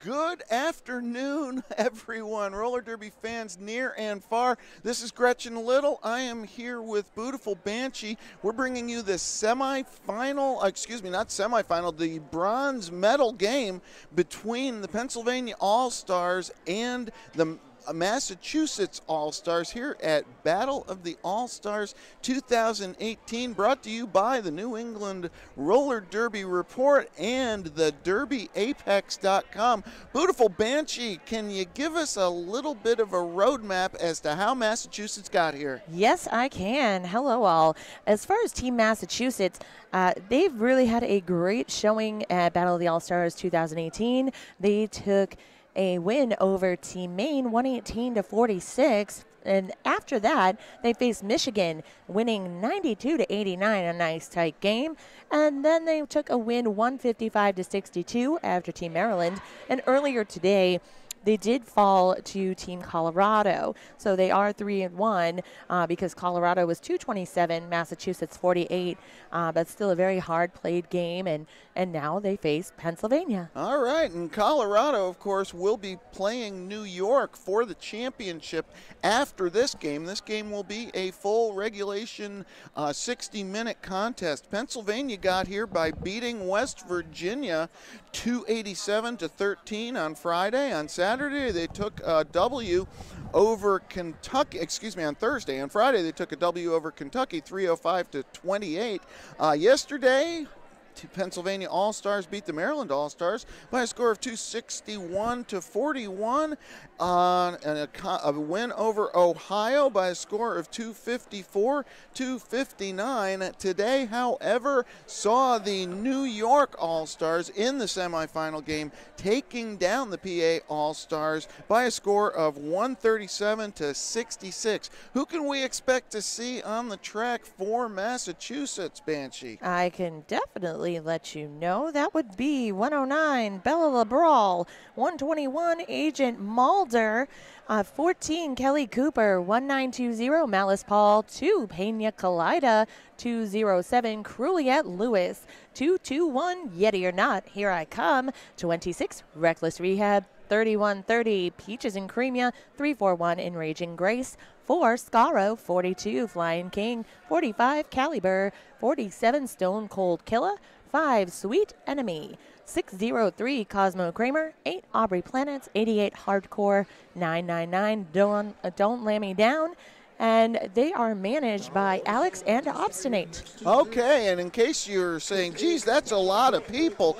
Good afternoon, everyone. Roller derby fans near and far. This is Gretchen Little. I am here with Beautiful Banshee. We're bringing you the the bronze medal game between the Pennsylvania All-Stars and the Massachusetts All-Stars here at Battle of the All-Stars 2018, brought to you by the New England Roller Derby Report and the DerbyApex.com. Beautiful Banshee, can you give us a little bit of a roadmap as to how Massachusetts got here? Yes, I can. Hello, all. As far as Team Massachusetts, they've really had a great showing at Battle of the All-Stars 2018. They took a win over Team Maine, 118-46. And after that, they faced Michigan, winning 92-89, a nice tight game. And then they took a win 155-62 after Team Maryland. And earlier today, they did fall to Team Colorado. So they are 3-1 because Colorado was 227, Massachusetts 48. But still a very hard played game, and now they face Pennsylvania. All right, and Colorado, of course, will be playing New York for the championship after this game. This game will be a full regulation 60-minute contest. Pennsylvania got here by beating West Virginia 287-13 on Friday. On Saturday, they took a W over Kentucky, on Thursday. On Friday, they took a W over Kentucky, 305-28. Yesterday, Pennsylvania All-Stars beat the Maryland All-Stars by a score of 261-41. And a win over Ohio by a score of 254-59. Today, however, saw the New York All-Stars in the semifinal game taking down the PA All-Stars by a score of 137-66. Who can we expect to see on the track for Massachusetts, Banshee? I can definitely let you know. That would be 109, Bella LeBrawl, 121, Agent Mulder, 14, Kelly Cooper, 1920, Malice Paul, 2, Pena Colida, 207, Cruliette Lewis, 221, Yeti or Not, Here I Come, 26, Reckless Rehab, 3130, Peaches and Cremia, 341, Enraging Grace, 4, Scaro, 42, Flying King, 45, Caliber, 47, Stone Cold Killer, 5, Sweet Enemy, 603, Cosmo Kramer, 8, Aubrey Planets, 88, Hardcore, 999, Don't Let Me Down, and they are managed by Alex and Obstinate. Okay, and in case you're saying, geez, that's a lot of people,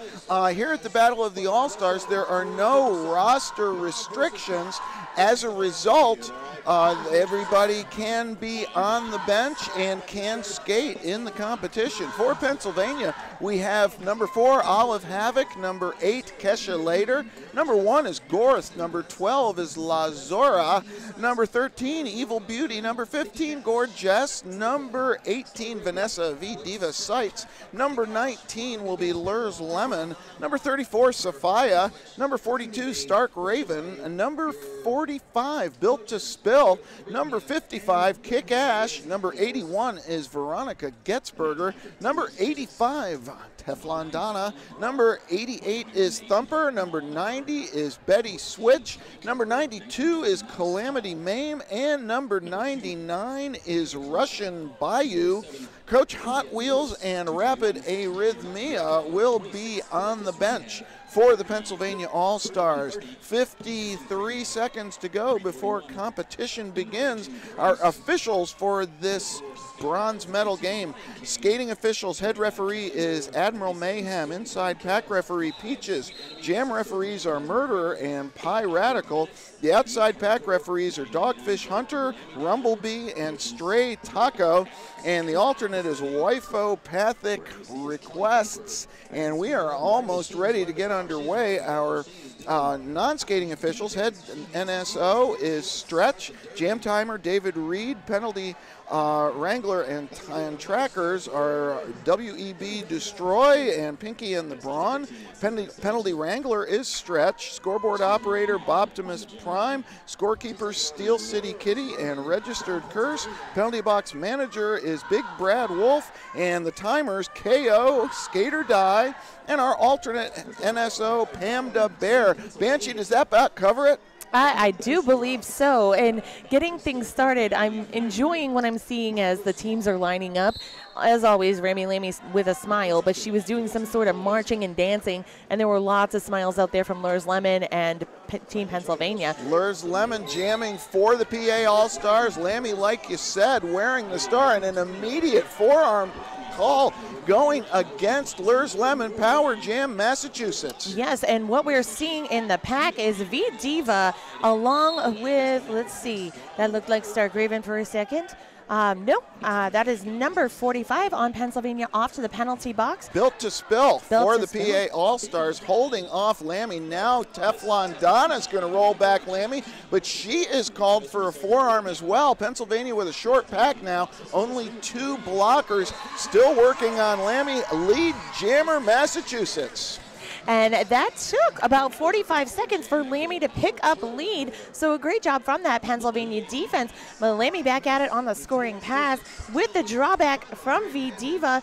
here at the Battle of the All-Stars, there are no roster restrictions. As a result, everybody can be on the bench and can skate in the competition. For Pennsylvania, we have number 4, Olive Havoc, number 8, Kesha Later, number 1 is Gorth, number 12 is Lazora, number 13, Evil Beauty, number 15, Gorgeous, number 18, Vanessa V. Diva Sights, number 19 will be Lurs Lemon, number 34, Sophia, number 42, Stark Raven, and number 45, Built to Spill, number 55, Kick Ash, number 81 is Veronica Getzberger, number 85, Teflon Donna, number 88 is Thumper, number 90 is Betty Switch, number 92 is Calamity Mame, and number 99 is Russian Bayou. Coach Hot Wheels and Rapid Arrhythmia will be on the bench for the Pennsylvania All-Stars. 53 seconds to go before competition begins. Our officials for this bronze medal game: skating officials, head referee is Admiral Mayhem, inside pack referee Peaches, jam referees are Murderer and Pie Radical, the outside pack referees are Dogfish Hunter, Rumblebee, and Stray Taco, and the alternate is Wifopathic Requests. And we are almost ready to get underway. Our non-skating officials, head NSO is Stretch, jam timer David Reed, penalty Wrangler and Trackers are WEB Destroy and Pinky and the Brawn. Penalty Wrangler is Stretch. Scoreboard Operator Boptimus Prime. Scorekeepers Steel City Kitty and Registered Curse. Penalty Box Manager is Big Brad Wolf. And the timers KO, Skater Die, and our alternate NSO Pamda Bear. Banshee, does that about cover it? I do believe so. And getting things started, I'm enjoying what I'm seeing as the teams are lining up. As always, Rami Lamy with a smile, but she was doing some sort of marching and dancing, and there were lots of smiles out there from Lurs Lemon and Team Pennsylvania. Lurs Lemon jamming for the PA All-Stars. Lamy, like you said, wearing the star, and an immediate forearm call going against Lurs Lemon, Power Jam, Massachusetts. Yes, and what we're seeing in the pack is V Diva along with, let's see, that looked like Stargraven for a second. Nope, that is number 45 on Pennsylvania off to the penalty box. Built to Spill for the PA All-Stars, holding off Lamy. Now Teflon Donna's going to roll back Lamy, but she is called for a forearm as well. Pennsylvania with a short pack now, only 2 blockers, still working on Lamy. Lead jammer, Massachusetts. And that took about 45 seconds for Lamy to pick up lead. So a great job from that Pennsylvania defense. But Lamy back at it on the scoring pass with the drawback from V Diva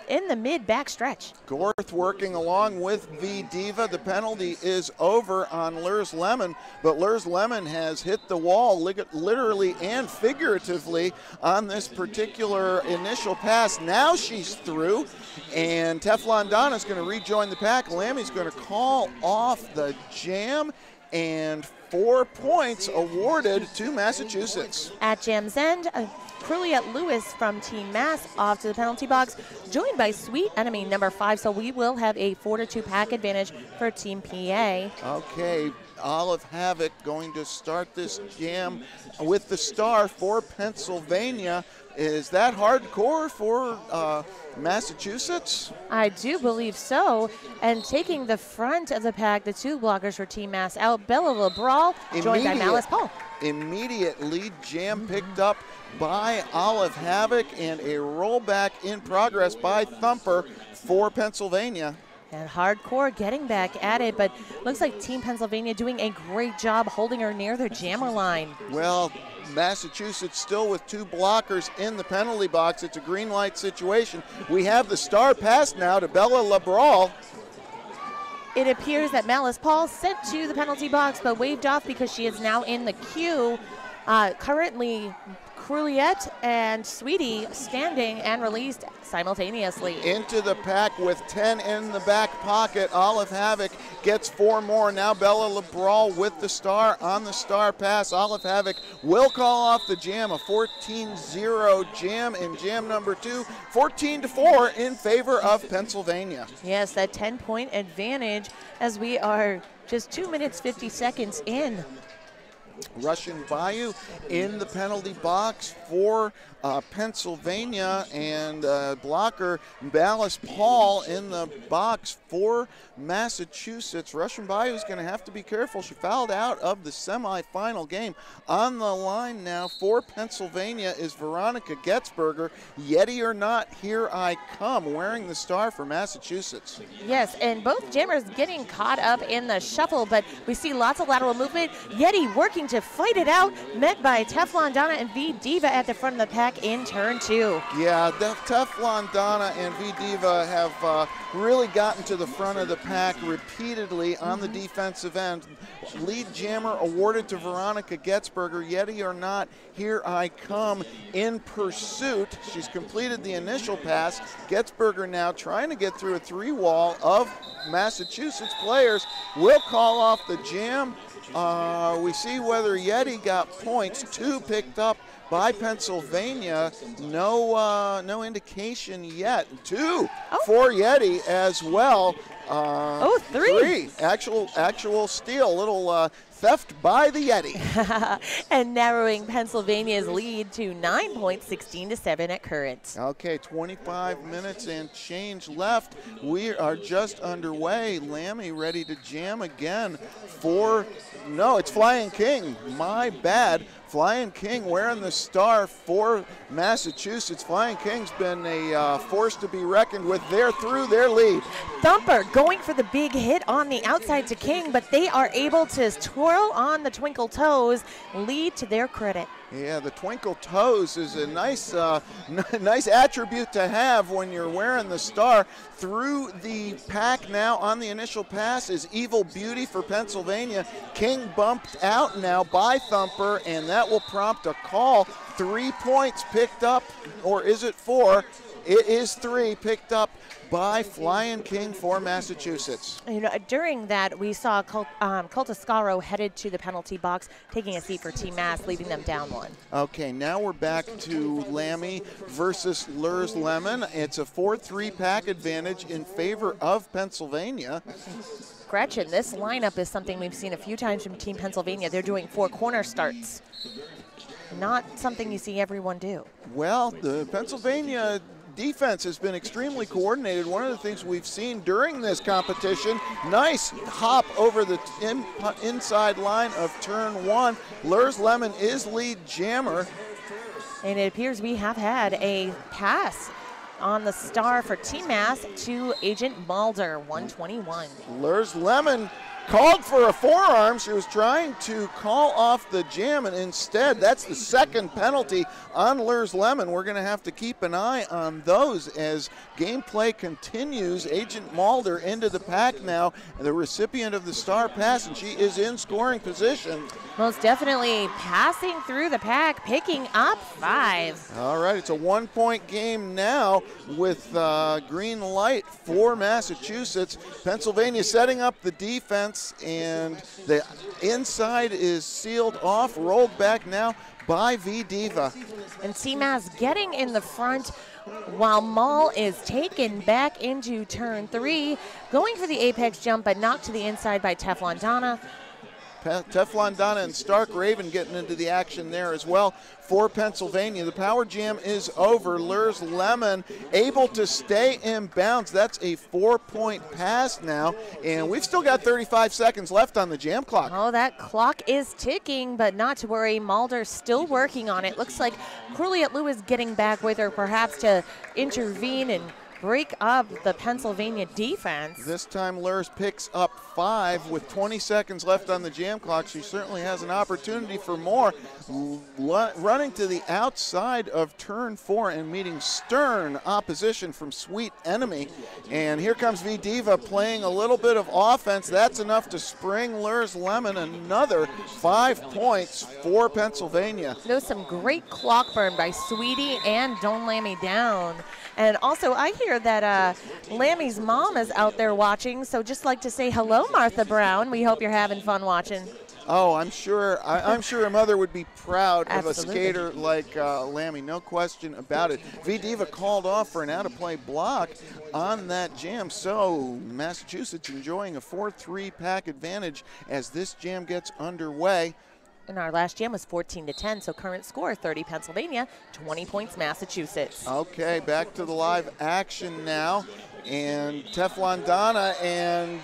in the mid back stretch. Gorth working along with V Diva. The penalty is over on Lurs Lemon, but Lurs Lemon has hit the wall literally and figuratively on this particular initial pass. Now she's through, and Teflon Donna's going to rejoin the pack. Lamy's going to call off the jam, and 4 points awarded to Massachusetts. At jam's end, Cruliette Lewis from Team Mass off to the penalty box, joined by Sweet Enemy number 5. So we will have a 4-2 pack advantage for Team PA. Okay, Olive Havoc going to start this jam with the star for Pennsylvania. Is that hardcore for Massachusetts? I do believe so. And taking the front of the pack, the 2 blockers for Team Mass out, Bella LeBrawl, joined by Malice Paul. Immediate lead jam picked up by Olive Havoc, and a rollback in progress by Thumper for Pennsylvania. And Hardcore getting back at it, but looks like Team Pennsylvania doing a great job holding her near the jammer line. Well, Massachusetts still with 2 blockers in the penalty box. It's a green light situation. We have the star pass now to Bella LeBrawl. It appears that Malice Paul sent to the penalty box but waved off because she is now in the queue. Currently, Cruliette and Sweetie standing and released simultaneously. Into the pack with 10 in the back pocket. Olive Havoc gets 4 more. Now Bella LeBrawl with the star on the star pass. Olive Havoc will call off the jam. A 14-0 jam in jam number 2. 14-4 in favor of Pennsylvania. Yes, that 10-point advantage as we are just 2 minutes 50 seconds in. Russian Bayou in the penalty box for Pennsylvania, and blocker Malice Paul in the box for Massachusetts. Russian Bayou is going to have to be careful. She fouled out of the semifinal game. On the line now for Pennsylvania is Veronica Getzberger. Yeti or not, here I come, wearing the star for Massachusetts. Yes, and both jammers getting caught up in the shuffle, but we see lots of lateral movement. Yeti working to fight it out, met by Teflon Donna and V Diva at the front of the pack in turn 2. Yeah, Teflon Donna and V Diva have really gotten to the front of the pack repeatedly on the defensive end. Lead jammer awarded to Veronica Getzberger. Yeti or not, here I come in pursuit. She's completed the initial pass. Getzberger now trying to get through a 3-wall of Massachusetts players. Will call off the jam. We see whether Yeti got points. 2 picked up by Pennsylvania. No indication yet. 2 for Yeti as well. Three. Actual steal, little theft by the Yeti. And narrowing Pennsylvania's lead to 9 points, 16-7 at current. Okay, 25 minutes and change left. We are just underway. Lammy ready to jam again no, it's Flying King. My bad. Flying King wearing the star for Massachusetts. Flying King's been a force to be reckoned with. They're through their lead. Thumper going for the big hit on the outside to King, but they are able to twirl on the Twinkle Toes, lead to their credit. Yeah, the Twinkle Toes is a nice nice attribute to have when you're wearing the star. Through the pack now on the initial pass is Evil Beauty for Pennsylvania. King bumped out now by Thumper, and that will prompt a call. 3 points picked up, or is it 4? It is 3 picked up by Flying King for Massachusetts. You know, during that, we saw Cultascaro headed to the penalty box, taking a seat for Team Mass, leaving them down 1. Okay, now we're back to Lammy versus Lurs Lemon. It's a 4-3 pack advantage in favor of Pennsylvania. Gretchen, this lineup is something we've seen a few times from Team Pennsylvania. They're doing 4 corner starts. Not something you see everyone do. Well, the Pennsylvania defense has been extremely coordinated. One of the things we've seen during this competition, nice hop over the inside line of turn 1. Lurs Lemon is lead jammer. And it appears we have had a pass on the star for Team Mass to Agent Mulder, 121. Lurs Lemon called for a forearm. She was trying to call off the jam, and instead, that's the second penalty on Lurs Lemon. We're going to have to keep an eye on those as gameplay continues. Agent Mulder into the pack now, the recipient of the star pass, and she is in scoring position. Most definitely passing through the pack, picking up 5. All right, it's a 1-point game now with green light for Massachusetts. Pennsylvania setting up the defense, and the inside is sealed off, rolled back now by V-Diva. And T-Mass getting in the front while Maul is taken back into turn 3, going for the apex jump, but knocked to the inside by Teflon Donna. Teflon Donna and Stark Raven getting into the action there as well for Pennsylvania. The power jam is over. Lurs Lemon able to stay in bounds. That's a 4-point pass now, and we've still got 35 seconds left on the jam clock. Oh, that clock is ticking, but not to worry. Mulder's still working on it. Looks like Cruliet Lewis getting back with her, perhaps to intervene and break up the Pennsylvania defense. This time Lurs picks up 5 with 20 seconds left on the jam clock. She certainly has an opportunity for more. Running to the outside of turn 4 and meeting stern opposition from Sweet Enemy. And here comes V-Diva playing a little bit of offense. That's enough to spring Lurs Lemon another 5 points for Pennsylvania. There's some great clock burn by Sweetie and Don't Lay Me Down. And also, I hear that Lammy's mom is out there watching, so just like to say hello, Martha Brown. We hope you're having fun watching. Oh, I'm sure her mother would be proud Absolutely. of a skater like Lammy, no question about it. V-Diva called off for an out-of-play block on that jam, so Massachusetts enjoying a 4-3 pack advantage as this jam gets underway. And our last jam was 14-10, so current score 30 Pennsylvania, 20 points Massachusetts. Okay, back to the live action now, and Teflon Donna and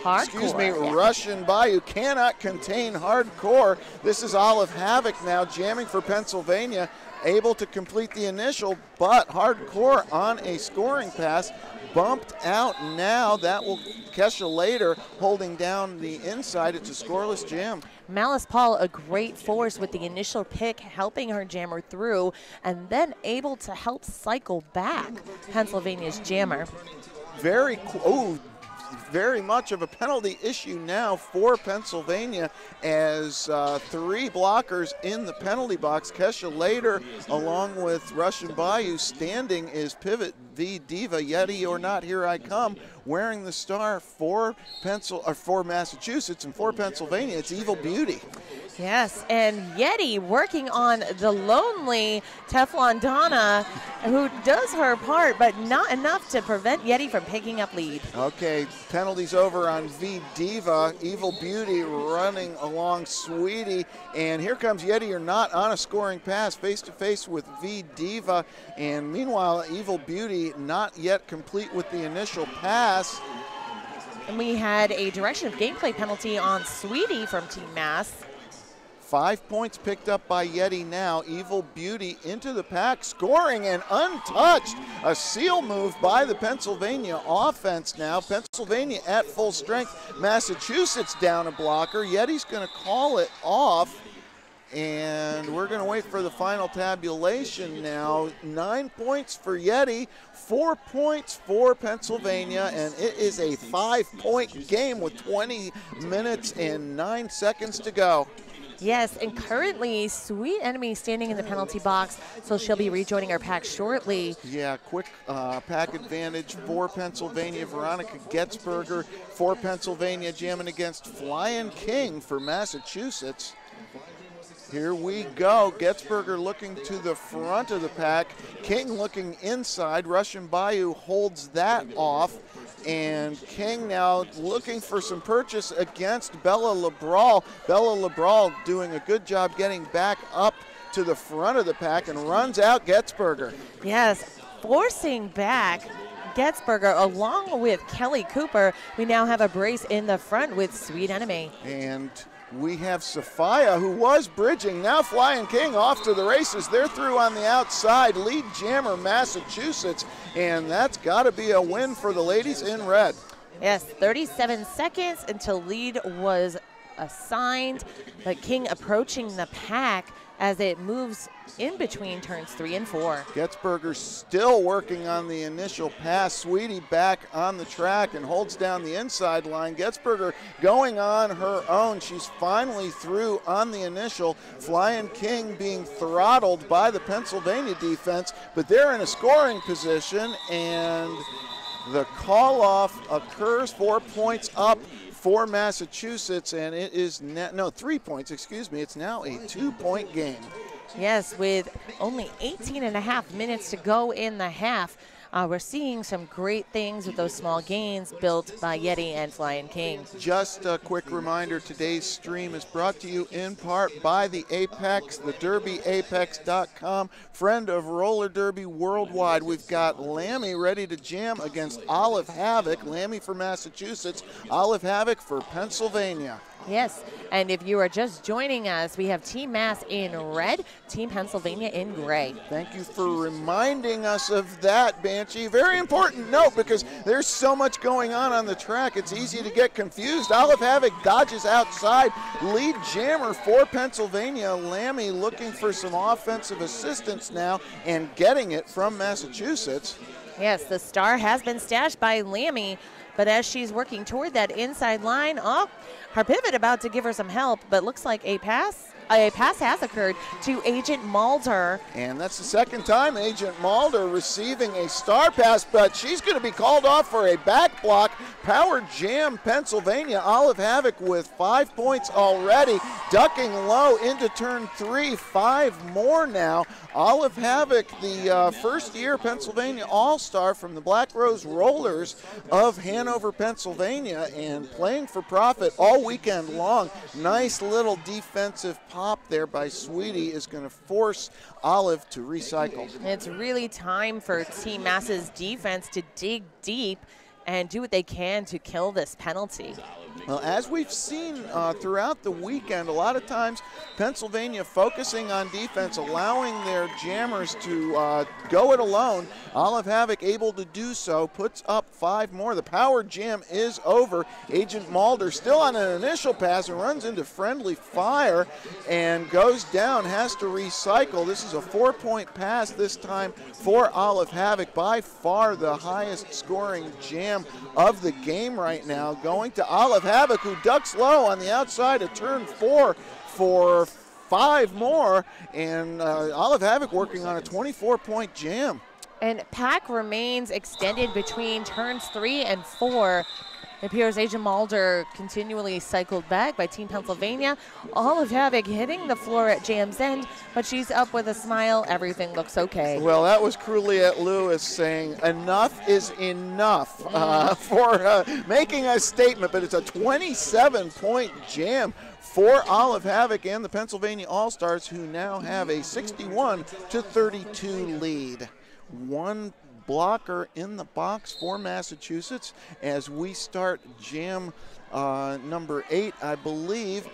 Russian Bayou cannot contain Hardcore. This is Olive Havoc now jamming for Pennsylvania, able to complete the initial, but Hardcore on a scoring pass. Bumped out now. That will Kesha later holding down the inside. It's a scoreless jam. Malice Paul, a great force with the initial pick, helping her jammer through, and then able to help cycle back Pennsylvania's jammer. Very much of a penalty issue now for Pennsylvania as 3 blockers in the penalty box. Kesha later, along with Russian Bayou, standing is Pivot V-Diva, Yeti or not, here I come, wearing the star for Massachusetts, and for Pennsylvania, it's Evil Beauty. Yes, and Yeti working on the lonely Teflon Donna, who does her part, but not enough to prevent Yeti from picking up lead. Okay, penalties over on V Diva. Evil Beauty running along Sweetie. And here comes Yeti, or not on a scoring pass, face to face with V Diva. And meanwhile, Evil Beauty not yet complete with the initial pass. And we had a direction of gameplay penalty on Sweetie from Team Mass. 5 points picked up by Yeti now. Evil Beauty into the pack, scoring and untouched. A seal move by the Pennsylvania offense now. Pennsylvania at full strength. Massachusetts down a blocker. Yeti's going to call it off. And we're going to wait for the final tabulation now. 9 points for Yeti, 4 points for Pennsylvania, and it is a 5-point game with 20 minutes and 9 seconds to go. Yes, and currently Sweet Enemy standing in the penalty box, so she'll be rejoining our pack shortly. Yeah, quick pack advantage for Pennsylvania. Veronica Getzberger for Pennsylvania, jamming against Flying King for Massachusetts. Here we go. Getzberger looking to the front of the pack. King looking inside. Russian Bayou holds that off. And King now looking for some purchase against Bella Labral. Bella Labral doing a good job getting back up to the front of the pack and runs out Getzberger. Yes, forcing back Getzberger along with Kelly Cooper. We now have a brace in the front with Sweet Enemy. And we have Sophia, who was bridging. Now Flying King off to the races. They're through on the outside. Lead jammer Massachusetts, and that's got to be a win for the ladies in red. Yes, 37 seconds until lead was assigned, but King approaching the pack as it moves in between turns 3 and 4. Getzberger still working on the initial pass. Sweetie back on the track and holds down the inside line. Getzberger going on her own. She's finally through on the initial. Flying King being throttled by the Pennsylvania defense, but they're in a scoring position, and the call-off occurs. 4 points up for Massachusetts, and it is 3 points, excuse me. It's now a 2-point game. Yes, with only 18.5 minutes to go in the half. We're seeing some great things with those small gains built by Yeti and Flying King. Just a quick reminder, today's stream is brought to you in part by the Apex, the DerbyApex.com, friend of roller derby worldwide. We've got Lammy ready to jam against Olive Havoc. Lammy for Massachusetts, Olive Havoc for Pennsylvania. Yes, and if you are just joining us, we have Team Mass in red, Team Pennsylvania in gray. Thank you for reminding us of that, Banshee. Very important note, because there's so much going on the track. It's easy to get confused. Olive Havoc dodges outside. Lead jammer for Pennsylvania. Lammy looking for some offensive assistance now and getting it from Massachusetts. Yes, the star has been stashed by Lammy, but as she's working toward that inside line, her pivot about to give her some help, but looks like a pass has occurred to Agent Mulder. And that's the second time Agent Mulder receiving a star pass, but she's going to be called off for a back block. Power jam Pennsylvania. Olive Havoc with 5 points already, ducking low into turn 3. 5 more now. Olive Havoc, the first-year Pennsylvania All-Star from the Black Rose Rollers of Hanover, Pennsylvania, and playing for profit all weekend long. Nice little defensive pop there by Sweetie is going to force Olive to recycle. It's really time for Team Mass's defense to dig deep and do what they can to kill this penalty. Well, as we've seen throughout the weekend, a lot of times Pennsylvania focusing on defense, allowing their jammers to go it alone. Olive Havoc able to do so, puts up 5 more. The power jam is over. Agent Mulder still on an initial pass and runs into friendly fire and goes down, has to recycle. This is a 4-point pass this time for Olive Havoc, by far the highest scoring jam of the game right now, going to Olive Havoc, who ducks low on the outside of turn 4 for 5 more, and Olive Havoc working on a 24-point jam. And pack remains extended between turns 3 and 4. It appears Asia Mulder continually cycled back by Team Pennsylvania. All of Havoc hitting the floor at Jam's end, but she's up with a smile. Everything looks okay. Well, that was Cruliette Lewis saying enough is enough for making a statement, but it's a 27-point jam for Olive Havoc and the Pennsylvania All-Stars, who now have a 61-32 lead. One blocker in the box for Massachusetts as we start jam number 8, I believe.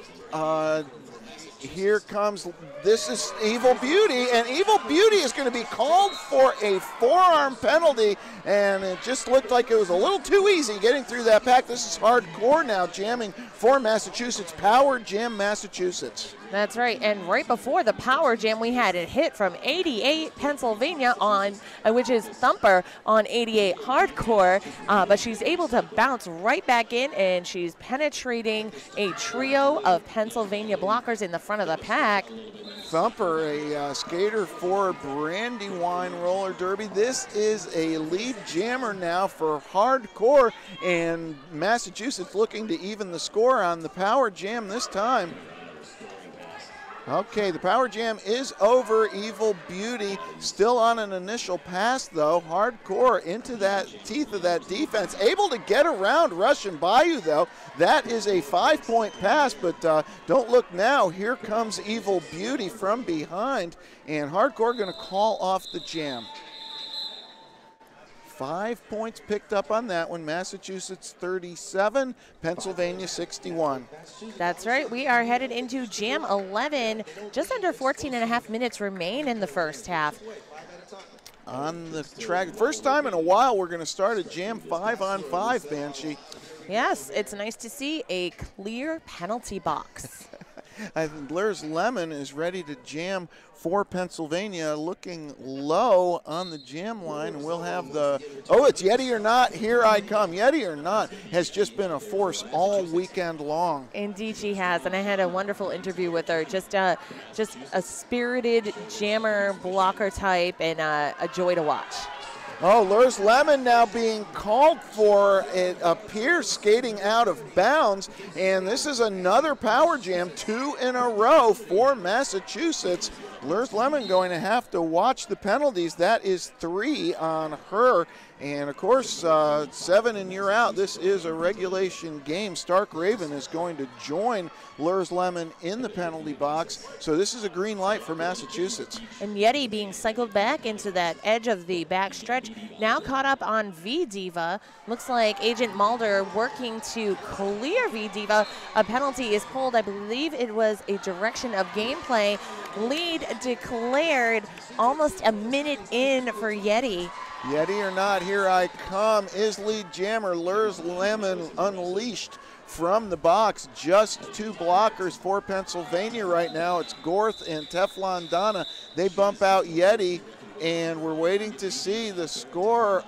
Here comes, this is Evil Beauty, and Evil Beauty is going to be called for a forearm penalty, and it just looked like it was a little too easy getting through that pack. This is hardcore now, jamming for Massachusetts. Power Jam Massachusetts. That's right, and right before the power jam, we had a hit from 88 Pennsylvania on, which is Thumper on 88 Hardcore, but she's able to bounce right back in, and she's penetrating a trio of Pennsylvania blockers in the front of the pack. Thumper, a skater for Brandywine Roller Derby. This is a lead jammer now for Hardcore, and Massachusetts looking to even the score on the power jam this time. Okay, the power jam is over. Evil Beauty still on an initial pass, though. Hardcore into that teeth of that defense. Able to get around Russian Bayou, though. That is a 5-point pass, but don't look now. Here comes Evil Beauty from behind, and Hardcore going to call off the jam. 5 points picked up on that one. Massachusetts 37, Pennsylvania 61. That's right. We are headed into Jam 11. Just under 14 and a half minutes remain in the first half. On the track, first time in a while we're going to start a Jam 5-on-5, Banshee. Yes, it's nice to see a clear penalty box. I think Lurs Lemon is ready to jam for Pennsylvania, looking low on the jam line, and we'll have the, oh, it's Yeti or Not, Here I Come. Yeti or Not has just been a force all weekend long. Indeed she has, and I had a wonderful interview with her. Just a spirited jammer blocker type, and a joy to watch. Oh, Lurs Lemon now being called for, it appears, skating out of bounds, and this is another power jam, 2 in a row for Massachusetts. Lurs Lemon going to have to watch the penalties. That is 3 on her. And of course, 7 and you're out. This is a regulation game. Stark Raven is going to join Lurs Lemon in the penalty box. So this is a green light for Massachusetts. And Yeti being cycled back into that edge of the back stretch. Now caught up on V-Diva. Looks like Agent Mulder working to clear V-Diva. A penalty is pulled. I believe it was a direction of gameplay. Lead declared almost a minute in for Yeti. Yeti or Not, Here I Come is lead jammer. Lurs Lemon unleashed from the box. Just 2 blockers for Pennsylvania right now. It's Gorth and Teflon Donna. They bump out Yeti, and we're waiting to see the score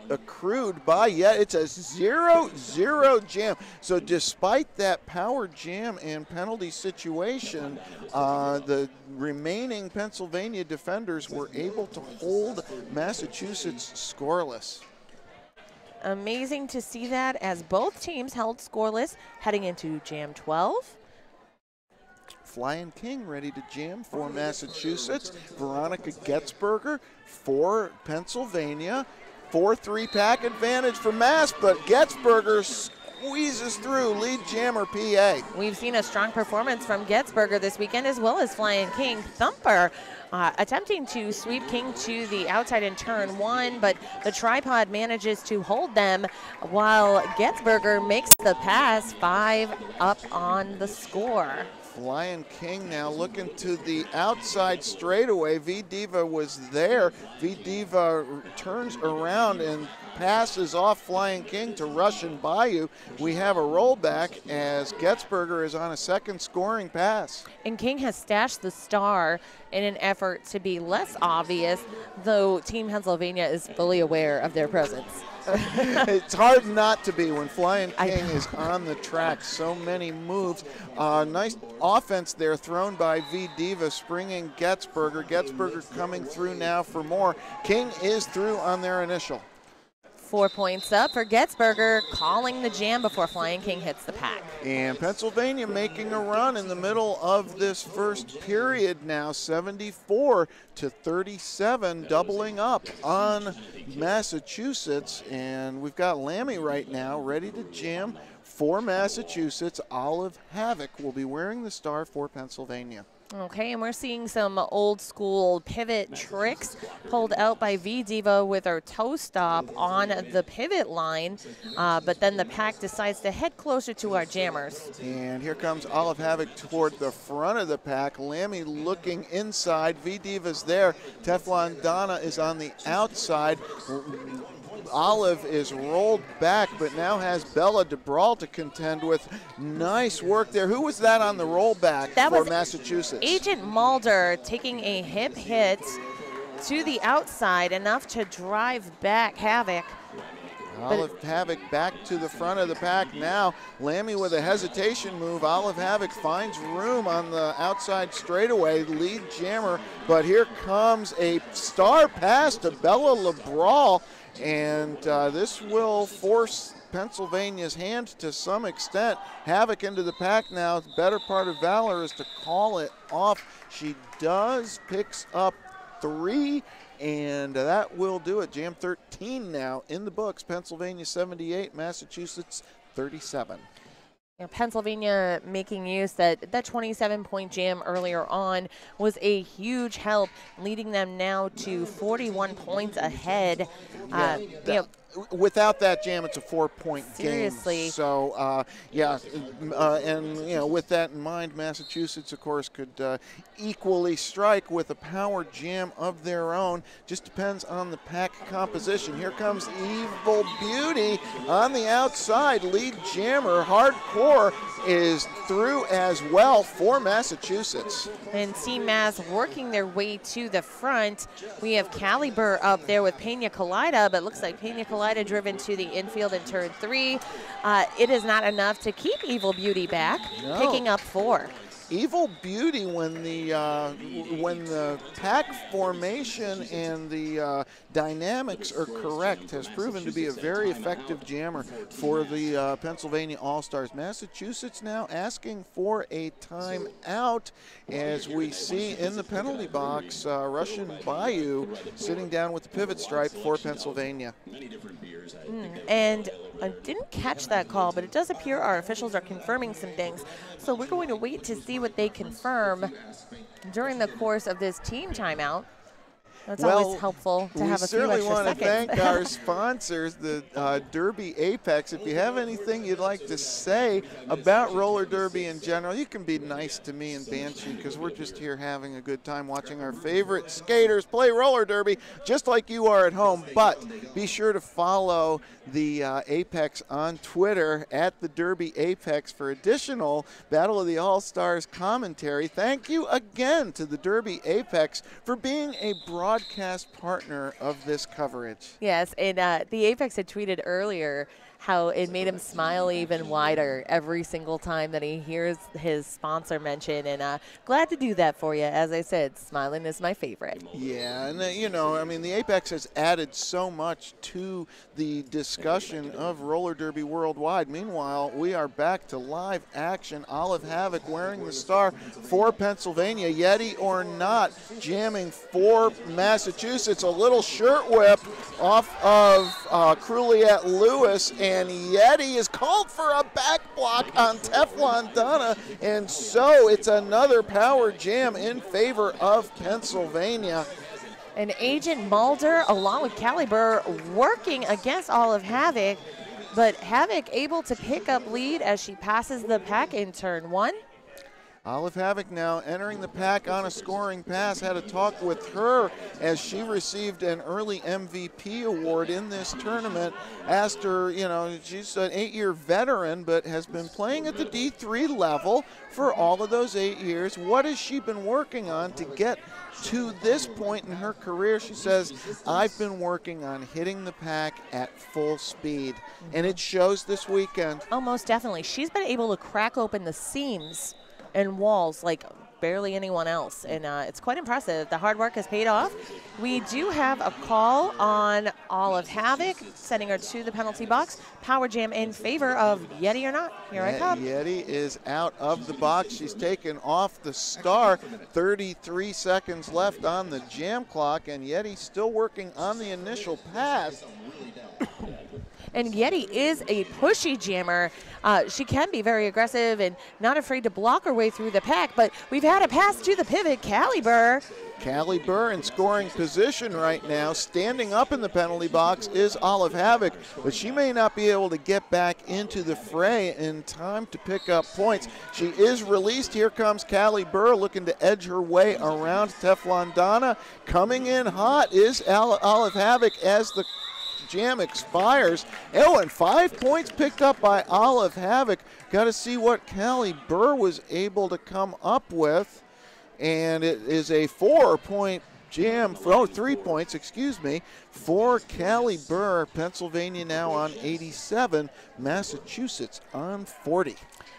accrued by Yeti. It's a 0-0 jam. So despite that power jam and penalty situation, the remaining Pennsylvania defenders were able to hold Massachusetts scoreless. Amazing to see that, as both teams held scoreless heading into Jam 12. Flying King ready to jam for Massachusetts. Veronica Getzberger for Pennsylvania. 4-3 pack advantage for Mass, but Getzberger squeezes through, lead jammer PA. We've seen a strong performance from Getzberger this weekend, as well as Flying King. Thumper attempting to sweep King to the outside in turn 1, but the tripod manages to hold them, while Getzberger makes the pass. 5 up on the score. Flying King now looking to the outside straightaway. V-Diva was there. V-Diva turns around and passes off Flying King to Russian Bayou. We have a rollback as Getzberger is on a second scoring pass. And King has stashed the star in an effort to be less obvious, though Team Pennsylvania is fully aware of their presence. It's hard not to be when Flying King is on the track. So many moves. Nice offense there thrown by V Diva, springing Getzberger. Getzberger coming through now for more. King is through on their initial. 4 points up for Getzberger, calling the jam before Flying King hits the pack. And Pennsylvania making a run in the middle of this first period now, 74-37, doubling up on Massachusetts. And we've got Lammy right now ready to jam for Massachusetts. Olive Havoc will be wearing the star for Pennsylvania. Okay, and we're seeing some old school pivot tricks pulled out by V Diva with her toe stop on the pivot line, but then the pack decides to head closer to our jammers. And here comes Olive Havoc toward the front of the pack. Lammy looking inside. V Diva's there. Teflon Donna is on the outside. Olive is rolled back, but now has Bella DeBrawl to contend with. Nice work there. Who was that on the rollback for Massachusetts? Agent Mulder taking a hip hit to the outside, enough to drive back Havoc. Olive Havoc back to the front of the pack now. Lammy with a hesitation move. Olive Havoc finds room on the outside straightaway, lead jammer, but here comes a star pass to Bella DeBrawl. And this will force Pennsylvania's hand to some extent. Havoc into the pack now. The better part of valor is to call it off. She does, picks up 3, and that will do it. Jam 13 now in the books. Pennsylvania 78, Massachusetts 37. Pennsylvania making use that 27-point jam earlier on was a huge help, leading them now to 41 points ahead. Without that jam, it's a 4-point game. Seriously. So, and with that in mind, Massachusetts, of course, could equally strike with a power jam of their own. Just depends on the pack composition. Here comes Evil Beauty on the outside. Lead jammer, Hardcore, is through as well for Massachusetts. And Team Mass working their way to the front. We have Caliber up there with Pena Colada, but it looks like Pena Colada driven to the infield in turn 3. It is not enough to keep Evil Beauty back, picking up 4. Evil Beauty, when the pack formation and the dynamics are correct, has proven to be a very effective jammer for the Pennsylvania All-Stars. Massachusetts now asking for a timeout, as we see in the penalty box, Russian Bayou sitting down with the pivot stripe for Pennsylvania. And I didn't catch that call, but it does appear our officials are confirming some things. So we're going to wait to see what they confirm during the course of this team timeout. That's always helpful to have a few extra seconds. We certainly want to thank our sponsors, the Derby Apex. If you have anything you'd like to say about roller derby in general, you can be nice to me and Banshee, because we're just here having a good time watching our favorite skaters play roller derby, just like you are at home. But be sure to follow the Apex on Twitter at the Derby Apex for additional Battle of the All-Stars commentary. Thank you again to the Derby Apex for being a broadcast partner of this coverage. Yes, and the Apex had tweeted earlier how it made him smile even wider every single time that he hears his sponsor mentioned, and glad to do that for you. As I said, smiling is my favorite. Yeah, and I mean, the Apex has added so much to the discussion of roller derby worldwide. Meanwhile, we are back to live action. Olive Havoc wearing the star for Pennsylvania. Yeti or not, jamming for Massachusetts. A little shirt whip off of Cruliette Lewis, and Yeti is called for a back block on Teflon Donna, and so it's another power jam in favor of Pennsylvania. And Agent Mulder, along with Caliber, working against Olive Havoc, but Havoc able to pick up lead as she passes the pack in turn 1. Olive Havoc now entering the pack on a scoring pass. Had a talk with her as she received an early MVP award in this tournament. Asked her, you know, she's an 8-year veteran but has been playing at the D3 level for all of those 8 years. What has she been working on to get to this point in her career? She says, I've been working on hitting the pack at full speed, and it shows this weekend. Oh, most definitely. She's been able to crack open the seams and walls like barely anyone else, and it's quite impressive. The hard work has paid off. We do have a call on Olive Havoc, sending her to the penalty box. Power jam in favor of Yeti or not. Here I come. Yeti is out of the box. She's taken off the star. 33 seconds left on the jam clock, and Yeti still working on the initial pass. And Yeti is a pushy jammer. She can be very aggressive and not afraid to block her way through the pack, but we've had a pass to the pivot. Callie Burr. Callie Burr in scoring position right now. Standing up in the penalty box is Olive Havoc, but she may not be able to get back into the fray in time to pick up points. She is released. Here comes Callie Burr looking to edge her way around Teflon Donna. Coming in hot is Olive Havoc as the jam expires. Oh, and 5 points picked up by Olive Havoc. Got to see what Callie Burr was able to come up with. And it is a 4-point jam, 3 points, excuse me, for Callie Burr. Pennsylvania now on 87, Massachusetts on 40.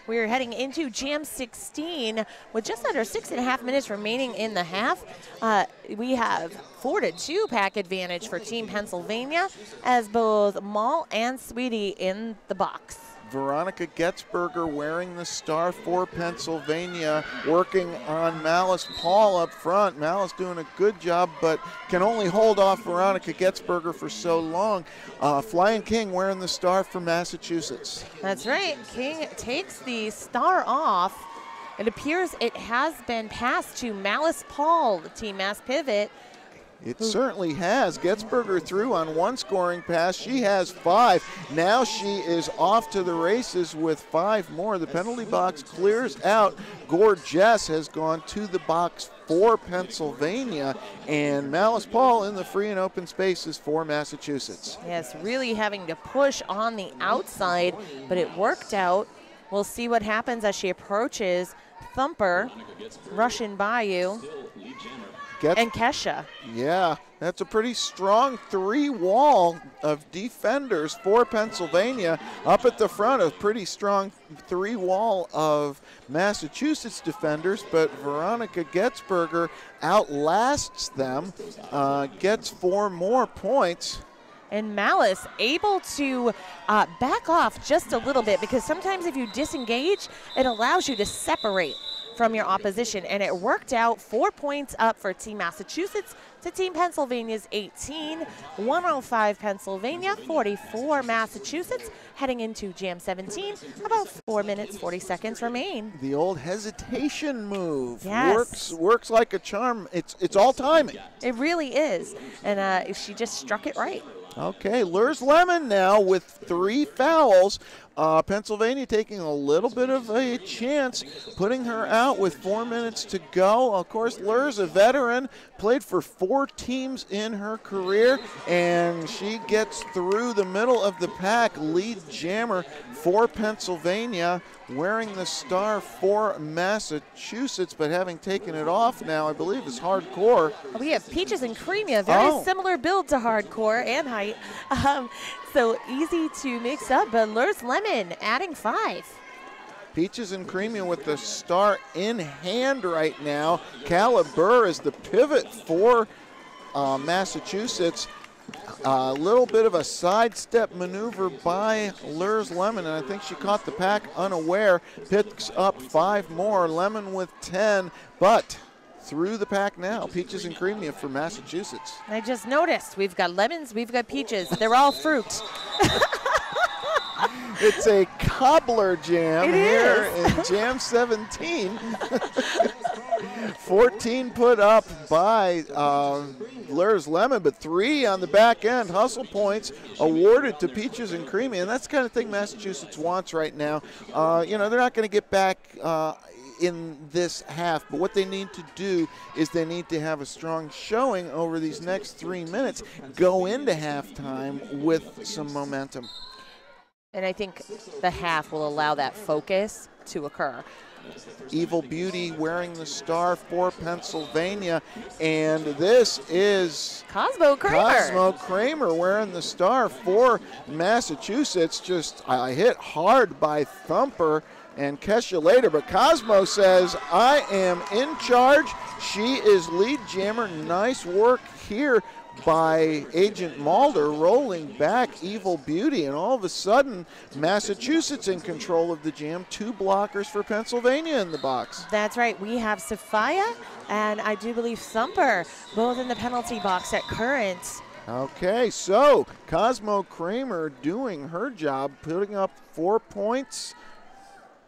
We're heading into Jam 16 with just under 6.5 minutes remaining in the half. We have 4-2 pack advantage for Team Pennsylvania as both Maul and Sweetie in the box. Veronica Getzberger wearing the star for Pennsylvania, working on Malice Paul up front. Malice doing a good job, but can only hold off Veronica Getzberger for so long. Flying King wearing the star for Massachusetts. That's right. King takes the star off. It appears it has been passed to Malice Paul, the Team Mass pivot. It certainly has. Getzberger through on 1 scoring pass. She has 5. Now she is off to the races with 5 more. The penalty box clears out. Gorgeous has gone to the box for Pennsylvania, and Malice Paul in the free and open spaces for Massachusetts. Yes, really having to push on the outside, but it worked out. We'll see what happens as she approaches Thumper, Russian Bayou, and Kesha. Yeah, that's a pretty strong 3-wall of defenders for Pennsylvania. Up at the front, a pretty strong 3-wall of Massachusetts defenders, but Veronica Getzberger outlasts them, gets 4 more points. And Malice able to back off just a little bit, because sometimes if you disengage, it allows you to separate from your opposition, and it worked out. 4 points up for Team Massachusetts to Team Pennsylvania's 18. 105 Pennsylvania, 44 Massachusetts, heading into Jam 17. About 4 minutes, 40 seconds remain. The old hesitation move. Yes. Works like a charm. It's all timing. It really is, and she just struck it right. Okay, Lurs Lemon now with 3 fouls. Pennsylvania taking a little bit of a chance, putting her out with 4 minutes to go. Of course, Lurs, a veteran, played for 4 teams in her career, and she gets through the middle of the pack. Lead jammer for Pennsylvania, wearing the star for Massachusetts, but having taken it off now, I believe, is Hardcore. We have Peaches and Creamia, very similar build to Hardcore and height. So easy to mix up, but Lurs Lemon adding 5. Peaches and Creamia with the star in hand right now. Callie Burr is the pivot for Massachusetts. A little bit of a sidestep maneuver by Lurs Lemon, and I think she caught the pack unaware. Picks up 5 more. Lemon with 10, but through the pack now. Peaches and Creamia for Massachusetts. I just noticed we've got lemons, we've got peaches. They're all fruit. It's a cobbler jam here in Jam 17. 14 put up by Lurs Lemon, but 3 on the back end. Hustle points awarded to Peaches and Creamia, and that's the kind of thing Massachusetts wants right now. You know, they're not going to get back in this half, but what they need to do is they need to have a strong showing over these next 3 minutes, go into halftime with some momentum. And I think the half will allow that focus to occur. Evil Beauty wearing the star for Pennsylvania, and this is Cosmo Kramer. Cosmo Kramer wearing the star for Massachusetts. Just hit hard by Thumper and Kesha later, but Cosmo says, I am in charge. She is lead jammer. Nice work here by Agent Mulder, rolling back Evil Beauty, and all of a sudden Massachusetts in control of the jam. 2 blockers for Pennsylvania in the box. That's right. We have Sophia and I do believe Thumper both in the penalty box at current. Okay, so Cosmo Kramer doing her job, putting up 4 points,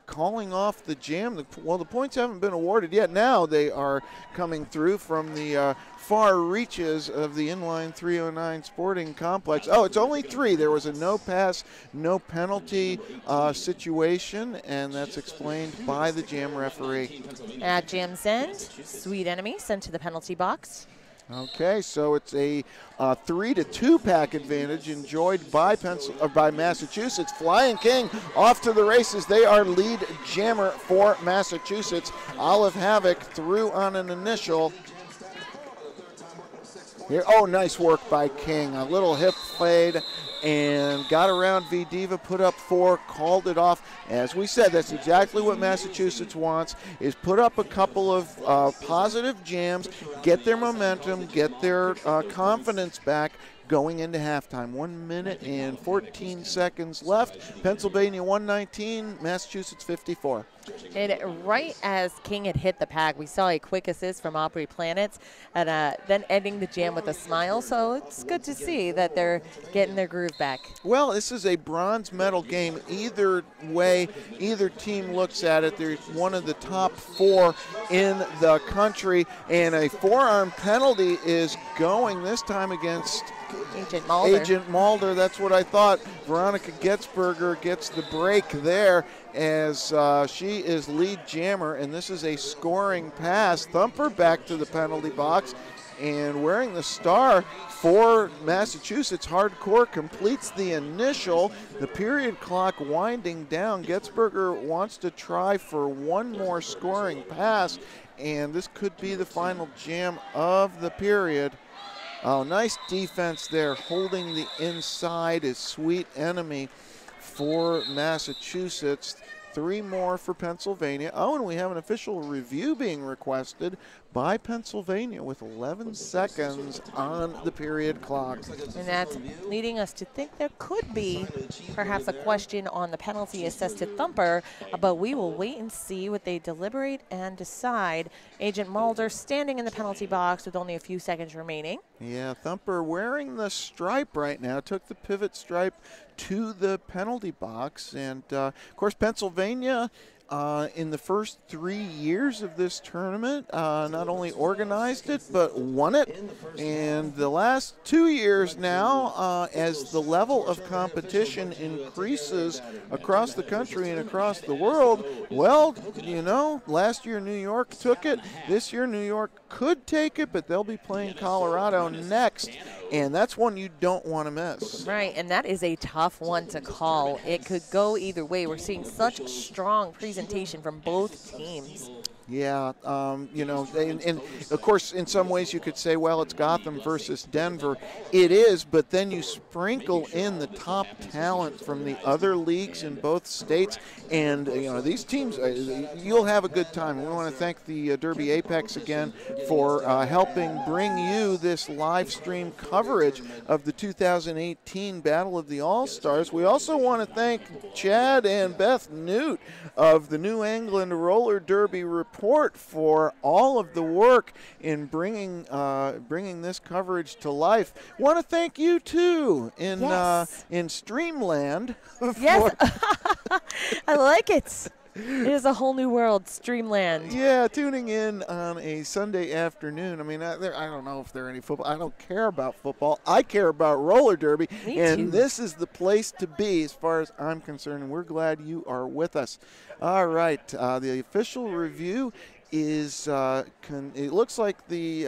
calling off the jam. Well, the points haven't been awarded yet. Now they are coming through from the far reaches of the inline 309 sporting complex. Oh, it's only 3. There was a no pass, no penalty situation, and that's explained by the jam referee. At jam's end, Sweet Enemy sent to the penalty box. Okay, so it's a 3-2 pack advantage enjoyed by Massachusetts. Flying King off to the races. They are lead jammer for Massachusetts. Olive Havoc through on an initial. Here, oh, nice work by King. A little hip fade and got around V-Diva, put up 4, called it off. As we said, that's exactly what Massachusetts wants, is put up a couple of positive jams, get their momentum, get their confidence back going into halftime. 1 minute and 14 seconds left. Pennsylvania 119, Massachusetts 54. And right as King had hit the pack, we saw a quick assist from Aubrey Planets, and then ending the jam with a smile. So it's good to see that they're getting their groove back. Well, this is a bronze medal game. Either way, either team looks at it, they're one of the top 4 in the country, and a forearm penalty is going this time against Agent Mulder. That's what I thought. Veronica Getzberger gets the break there as she is lead jammer, and this is a scoring pass. Thumper back to the penalty box, and wearing the star for Massachusetts, Hardcore completes the initial. The period clock winding down. Getzberger wants to try for one more scoring pass, and this could be the final jam of the period. Oh, nice defense there, holding the inside is Sweet Enemy for Massachusetts. 3 more for Pennsylvania. Oh, and we have an official review being requested by Pennsylvania with 11 seconds on the period clock. And that's leading us to think there could be perhaps a question on the penalty assessed to Thumper, but we will wait and see what they deliberate and decide. Agent Mulder standing in the penalty box with only a few seconds remaining. Yeah, Thumper wearing the stripe right now, took the pivot stripe to the penalty box, and of course Pennsylvania in the first 3 years of this tournament, not only organized it, but won it. And the last 2 years now, as the level of competition increases across the country and across the world, well, you know, last year New York took it. This year New York could take it, but they'll be playing Colorado next. And that's one you don't want to miss. Right, and that is a tough one to call. It could go either way. We're seeing such strong presentation from both teams. Yeah, you know, and of course, in some ways you could say, well, it's Gotham versus Denver. It is, but then you sprinkle in the top talent from the other leagues in both states, and, you know, these teams, you'll have a good time. We want to thank the Derby Apex again for helping bring you this live stream coverage of the 2018 Battle of the All-Stars. We also want to thank Chad and Beth Newt of the New England Roller Derby Report for all of the work in bringing this coverage to life. Want to thank you too in Streamland. Yes, I like it. It is a whole new world, Streamland. Yeah, tuning in on a Sunday afternoon. I mean, I don't know if there are any football. I don't care about football. I care about roller derby. Me and too. This is the place to be as far as I'm concerned. And we're glad you are with us. All right, the official review is it looks like the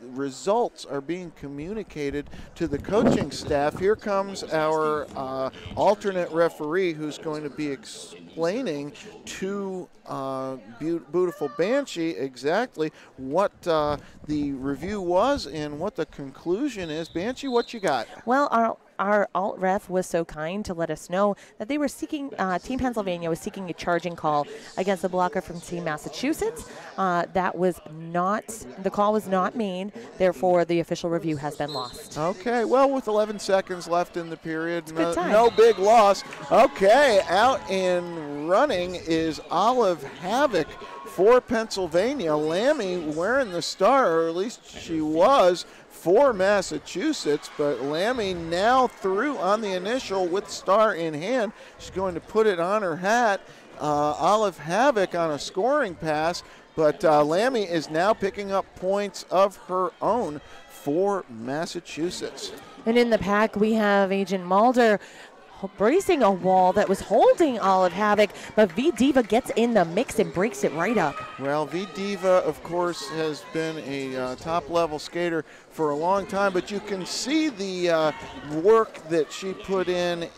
results are being communicated to the coaching staff. Here comes our alternate referee who's going to be explaining to Beautiful Banshee exactly what the review was and what the conclusion is. Banshee, what you got? Well, our alt ref was so kind to let us know that they were seeking, Team Pennsylvania was seeking a charging call against a blocker from Team Massachusetts. That was not, the call was not made, therefore the official review has been lost. Okay, well, with 11 seconds left in the period, no big loss. Okay, out and running is Olive Havoc for Pennsylvania. Lammy wearing the star, or at least she was, for Massachusetts, but Lammy now through on the initial with star in hand. She's going to put it on her hat. Olive Havoc on a scoring pass, but Lammy is now picking up points of her own for Massachusetts. And in the pack, we have Agent Mulder bracing a wall that was holding Olive Havoc, but V-Diva gets in the mix and breaks it right up. Well, V-Diva, of course, has been a top-level skater for a long time, but you can see the work that she put in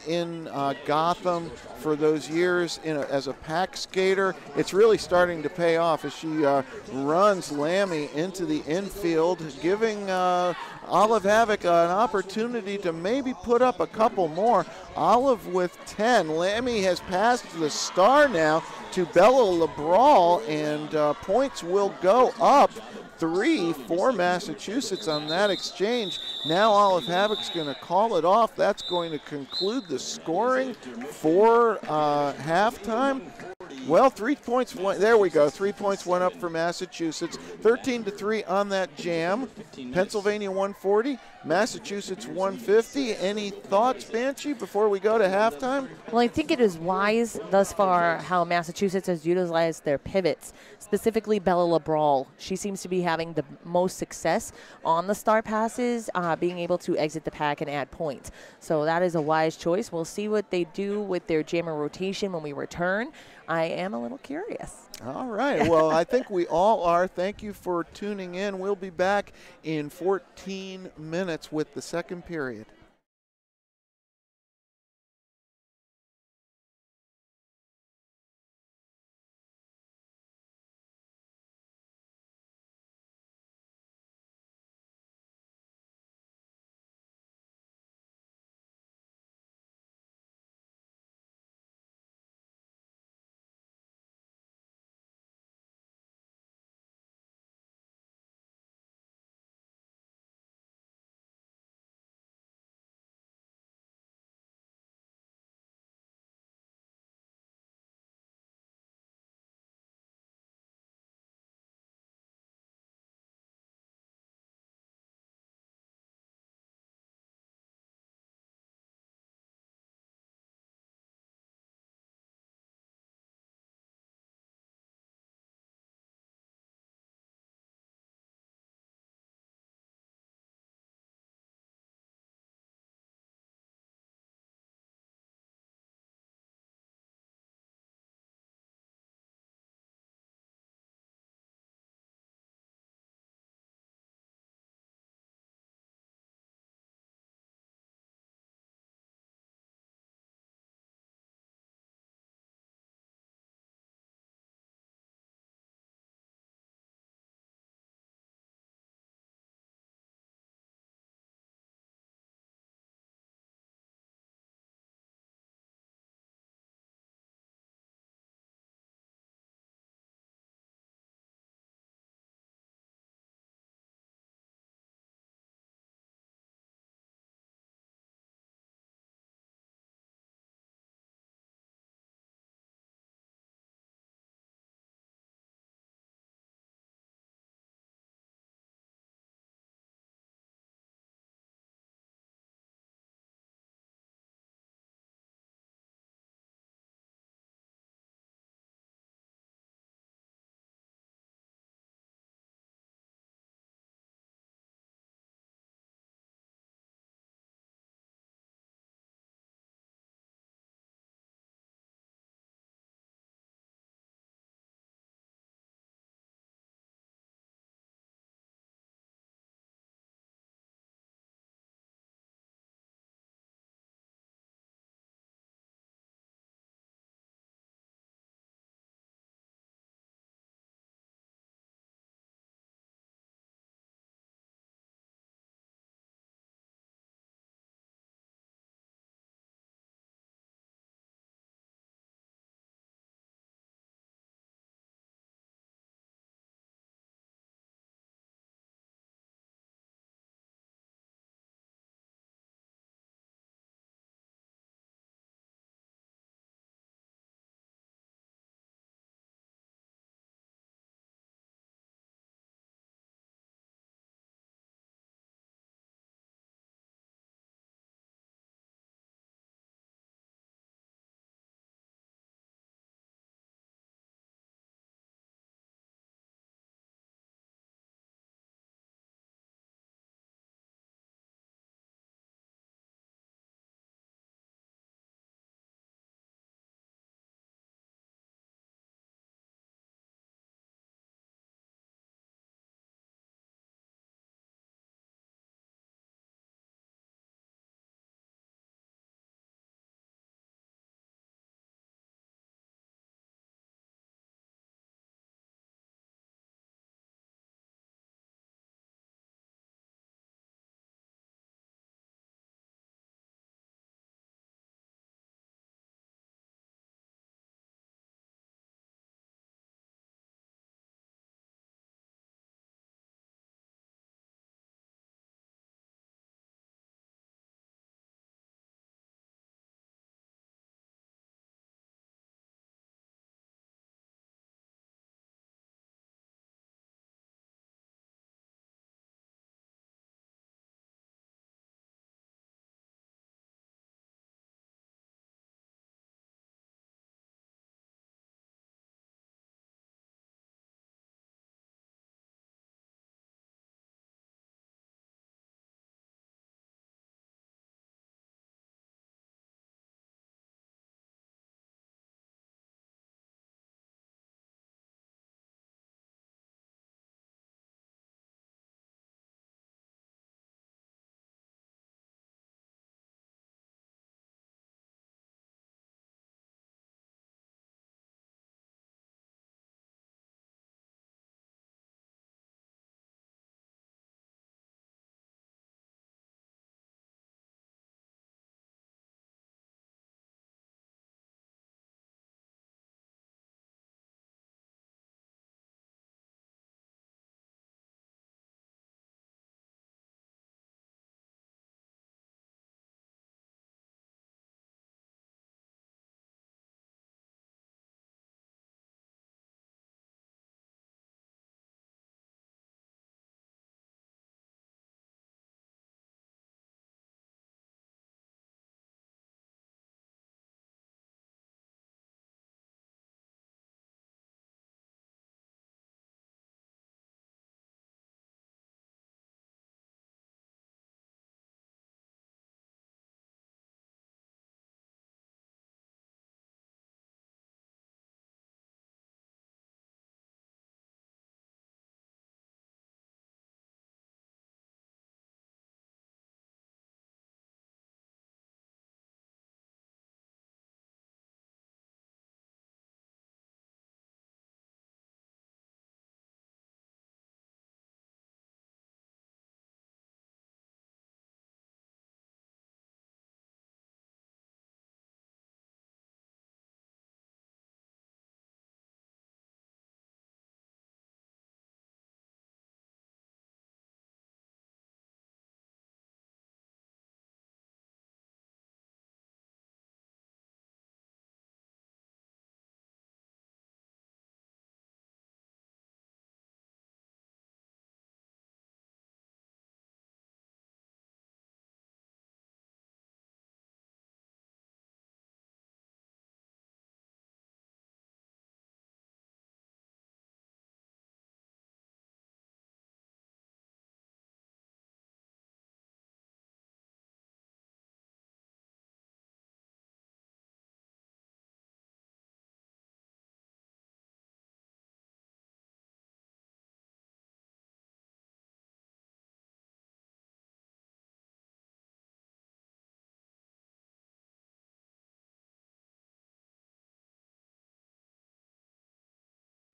Gotham for those years as a pack skater. It's really starting to pay off as she runs Lammy into the infield, giving Olive Havoc an opportunity to maybe put up a couple more. Olive with 10. Lammy has passed the star now to Bella LeBral, and points will go up 3 for Massachusetts on that exchange. Now Olive Havoc's going to call it off. That's going to conclude the scoring for halftime. Well, 3 points went, there we go. 3 points went up for Massachusetts. 13-3 on that jam. Pennsylvania 140, Massachusetts 150. Any thoughts, Banshee, before we go to halftime? Well, I think it is wise thus far how Massachusetts has utilized their pivots, specifically Bella LeBral. She seems to be having the most success on the star passes, being able to exit the pack and add points. So that is a wise choice. We'll see what they do with their jammer rotation when we return. I am a little curious. All right. Well, I think we all are. Thank you for tuning in. We'll be back in 14 minutes with the second period.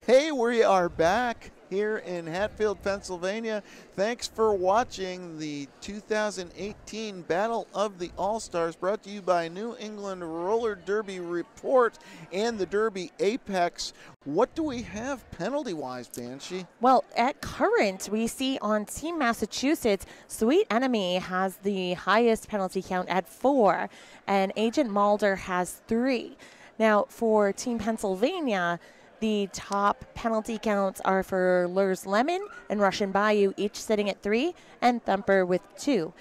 Hey, we are back here in Hatfield, Pennsylvania. Thanks for watching the 2018 Battle of the All-Stars, brought to you by New England Roller Derby Report and the Derby Apex. What do we have penalty-wise, Banshee? Well, at current, we see on Team Massachusetts, Sweet Enemy has the highest penalty count at 4, and Agent Mulder has 3. Now, for Team Pennsylvania, the top penalty counts are for Lurs Lemon and Russian Bayou, each sitting at 3, and Thumper with 2.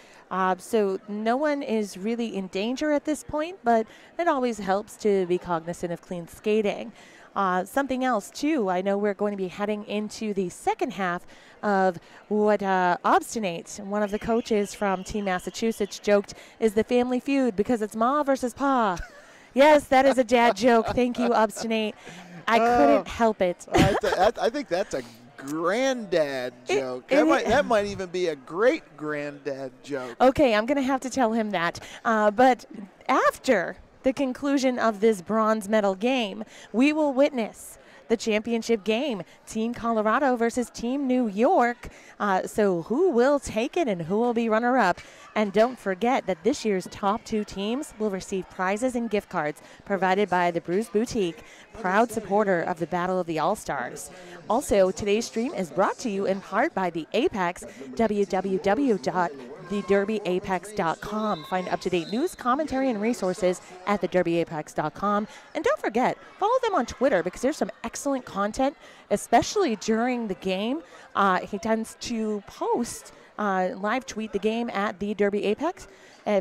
So no one is really in danger at this point, but it always helps to be cognizant of clean skating. Something else, too, I know we're going to be heading into the second half of what Obstinate, one of the coaches from Team Massachusetts, joked is the family feud because it's Ma versus Pa. Yes, that is a dad joke. Thank you, Obstinate. I couldn't help it. I think that's a granddad joke. That might even be a great-granddad joke. Okay, I'm going to have to tell him that. But after the conclusion of this bronze medal game, we will witness the championship game, Team Colorado versus Team New York. So who will take it and who will be runner-up? And don't forget that this year's top 2 teams will receive prizes and gift cards provided by the Brews Boutique, proud supporter of the Battle of the All-Stars. Also, today's stream is brought to you in part by the Apex, www.thederbyapex.com. Find up-to-date news, commentary, and resources at thederbyapex.com. And don't forget, follow them on Twitter because there's some excellent content, especially during the game. He tends to post live tweet the game at the Derby Apex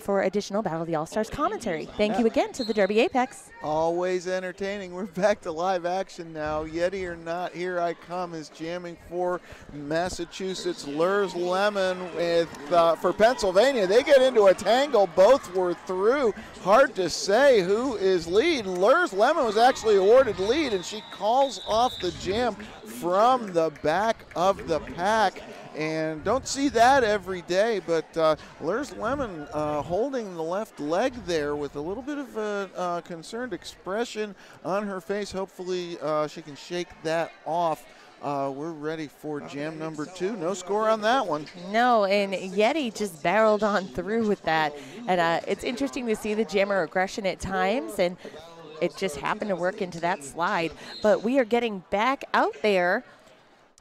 for additional Battle of the All-Stars commentary. Thank you again to the Derby Apex. Always entertaining. We're back to live action now. Yeti or not, here I come is jamming for Massachusetts. Lurs Lemon with for Pennsylvania. They get into a tangle. Both were through. Hard to say who is lead. Lurs Lemon was actually awarded lead, and she calls off the jam from the back of the pack. And don't see that every day, but Lurs Lemon holding the left leg there with a little bit of a concerned expression on her face. Hopefully she can shake that off. We're ready for jam number 2. No score on that one. No, and Yeti just barreled on through with that. And it's interesting to see the jammer aggression at times, and it just happened to work into that slide. But we are getting back out there.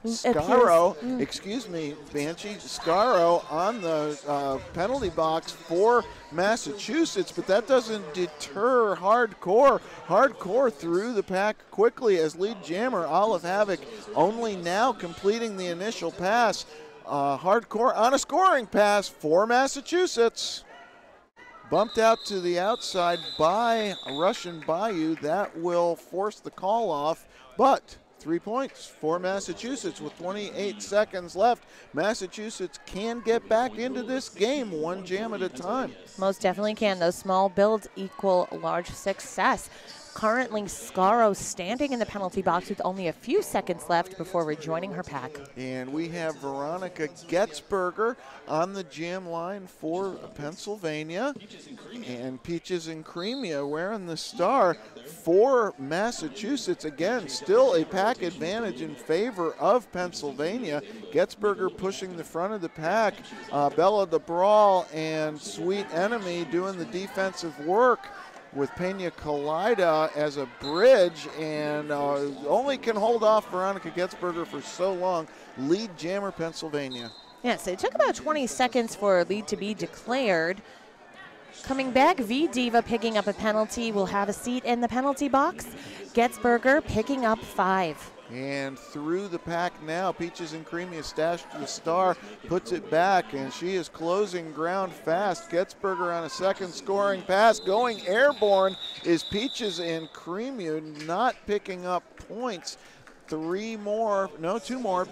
Scaro, excuse me, Banshee, Scaro on the penalty box for Massachusetts, but that doesn't deter Hardcore. Hardcore through the pack quickly as lead jammer Olive Havoc only now completing the initial pass. Hardcore on a scoring pass for Massachusetts. Bumped out to the outside by Russian Bayou. That will force the call off, but 3 points for Massachusetts with 28 seconds left. Massachusetts can get back into this game one jam at a time. Most definitely can. Those small builds equal large success. Currently, Scaro standing in the penalty box with only a few seconds left before rejoining her pack. And we have Veronica Getzberger on the jam line for Pennsylvania. And Peaches and Creamia wearing the star for Massachusetts. Again, still a pack advantage in favor of Pennsylvania. Getzberger pushing the front of the pack. Bella DeBrawl and Sweet Enemy doing the defensive work, with Pena Colada as a bridge, and only can hold off Veronica Getzberger for so long. Lead jammer Pennsylvania. Yes, it took about 20 seconds for a lead to be declared. Coming back, V Diva picking up a penalty will have a seat in the penalty box. Getzberger picking up 5. And through the pack now, Peaches and Creamy stashed the star, puts it back, and she is closing ground fast. Getzberger on a second scoring pass. Going airborne is Peaches and Creamy, not picking up points. 2 more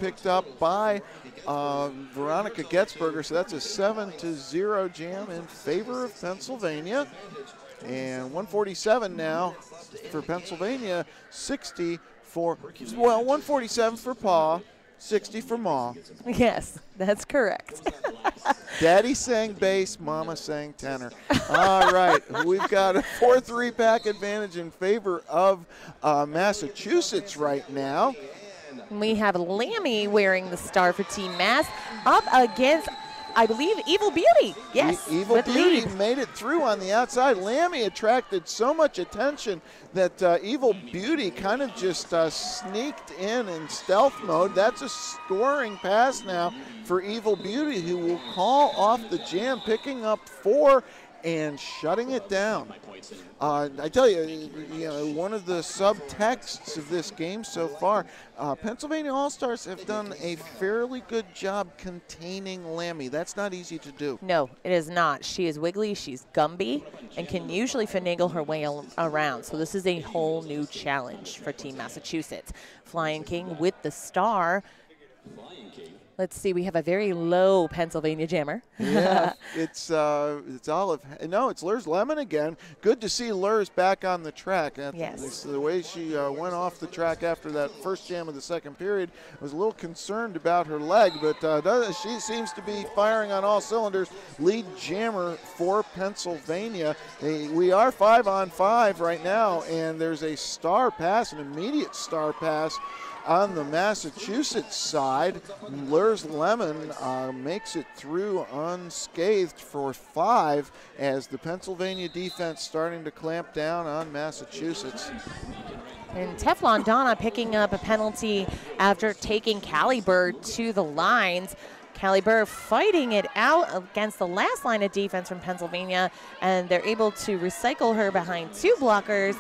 picked up by Veronica Getzberger, so that's a 7-0 jam in favor of Pennsylvania. And 147 now for Pennsylvania, 60 for, well, 147 for Pa, 60 for Ma. Yes, that's correct. Daddy sang bass, Mama sang tenor. All right, we've got a 4-3 pack advantage in favor of Massachusetts right now. We have Lammy wearing the star for Team Mass up against, I believe, Evil Beauty. Yes, Evil Beauty made it through on the outside. Lammy attracted so much attention that Evil Beauty kind of just sneaked in stealth mode. That's a scoring pass now for Evil Beauty, who will call off the jam, picking up 4 and shutting it down. I tell you, one of the subtexts of this game so far, Pennsylvania All-Stars have done a fairly good job containing Lammy. That's not easy to do. No, it is not. She is wiggly, she's Gumby, and can usually finagle her way around. So this is a whole new challenge for Team Massachusetts. Flying King with the star. Let's see, we have a very low Pennsylvania jammer. Yeah, it's Olive. No, it's Lurs Lemon again. Good to see Lurs back on the track. Yes. The way she went off the track after that first jam of the second period, was a little concerned about her leg, but she seems to be firing on all cylinders. Lead jammer for Pennsylvania. We are 5-on-5 right now, and there's a star pass, an immediate star pass on the Massachusetts side. Lurs Lemon makes it through unscathed for 5 as the Pennsylvania defense starting to clamp down on Massachusetts. And Teflon Donna picking up a penalty after taking Caliber to the lines. Caliber fighting it out against the last line of defense from Pennsylvania, and they're able to recycle her behind 2 blockers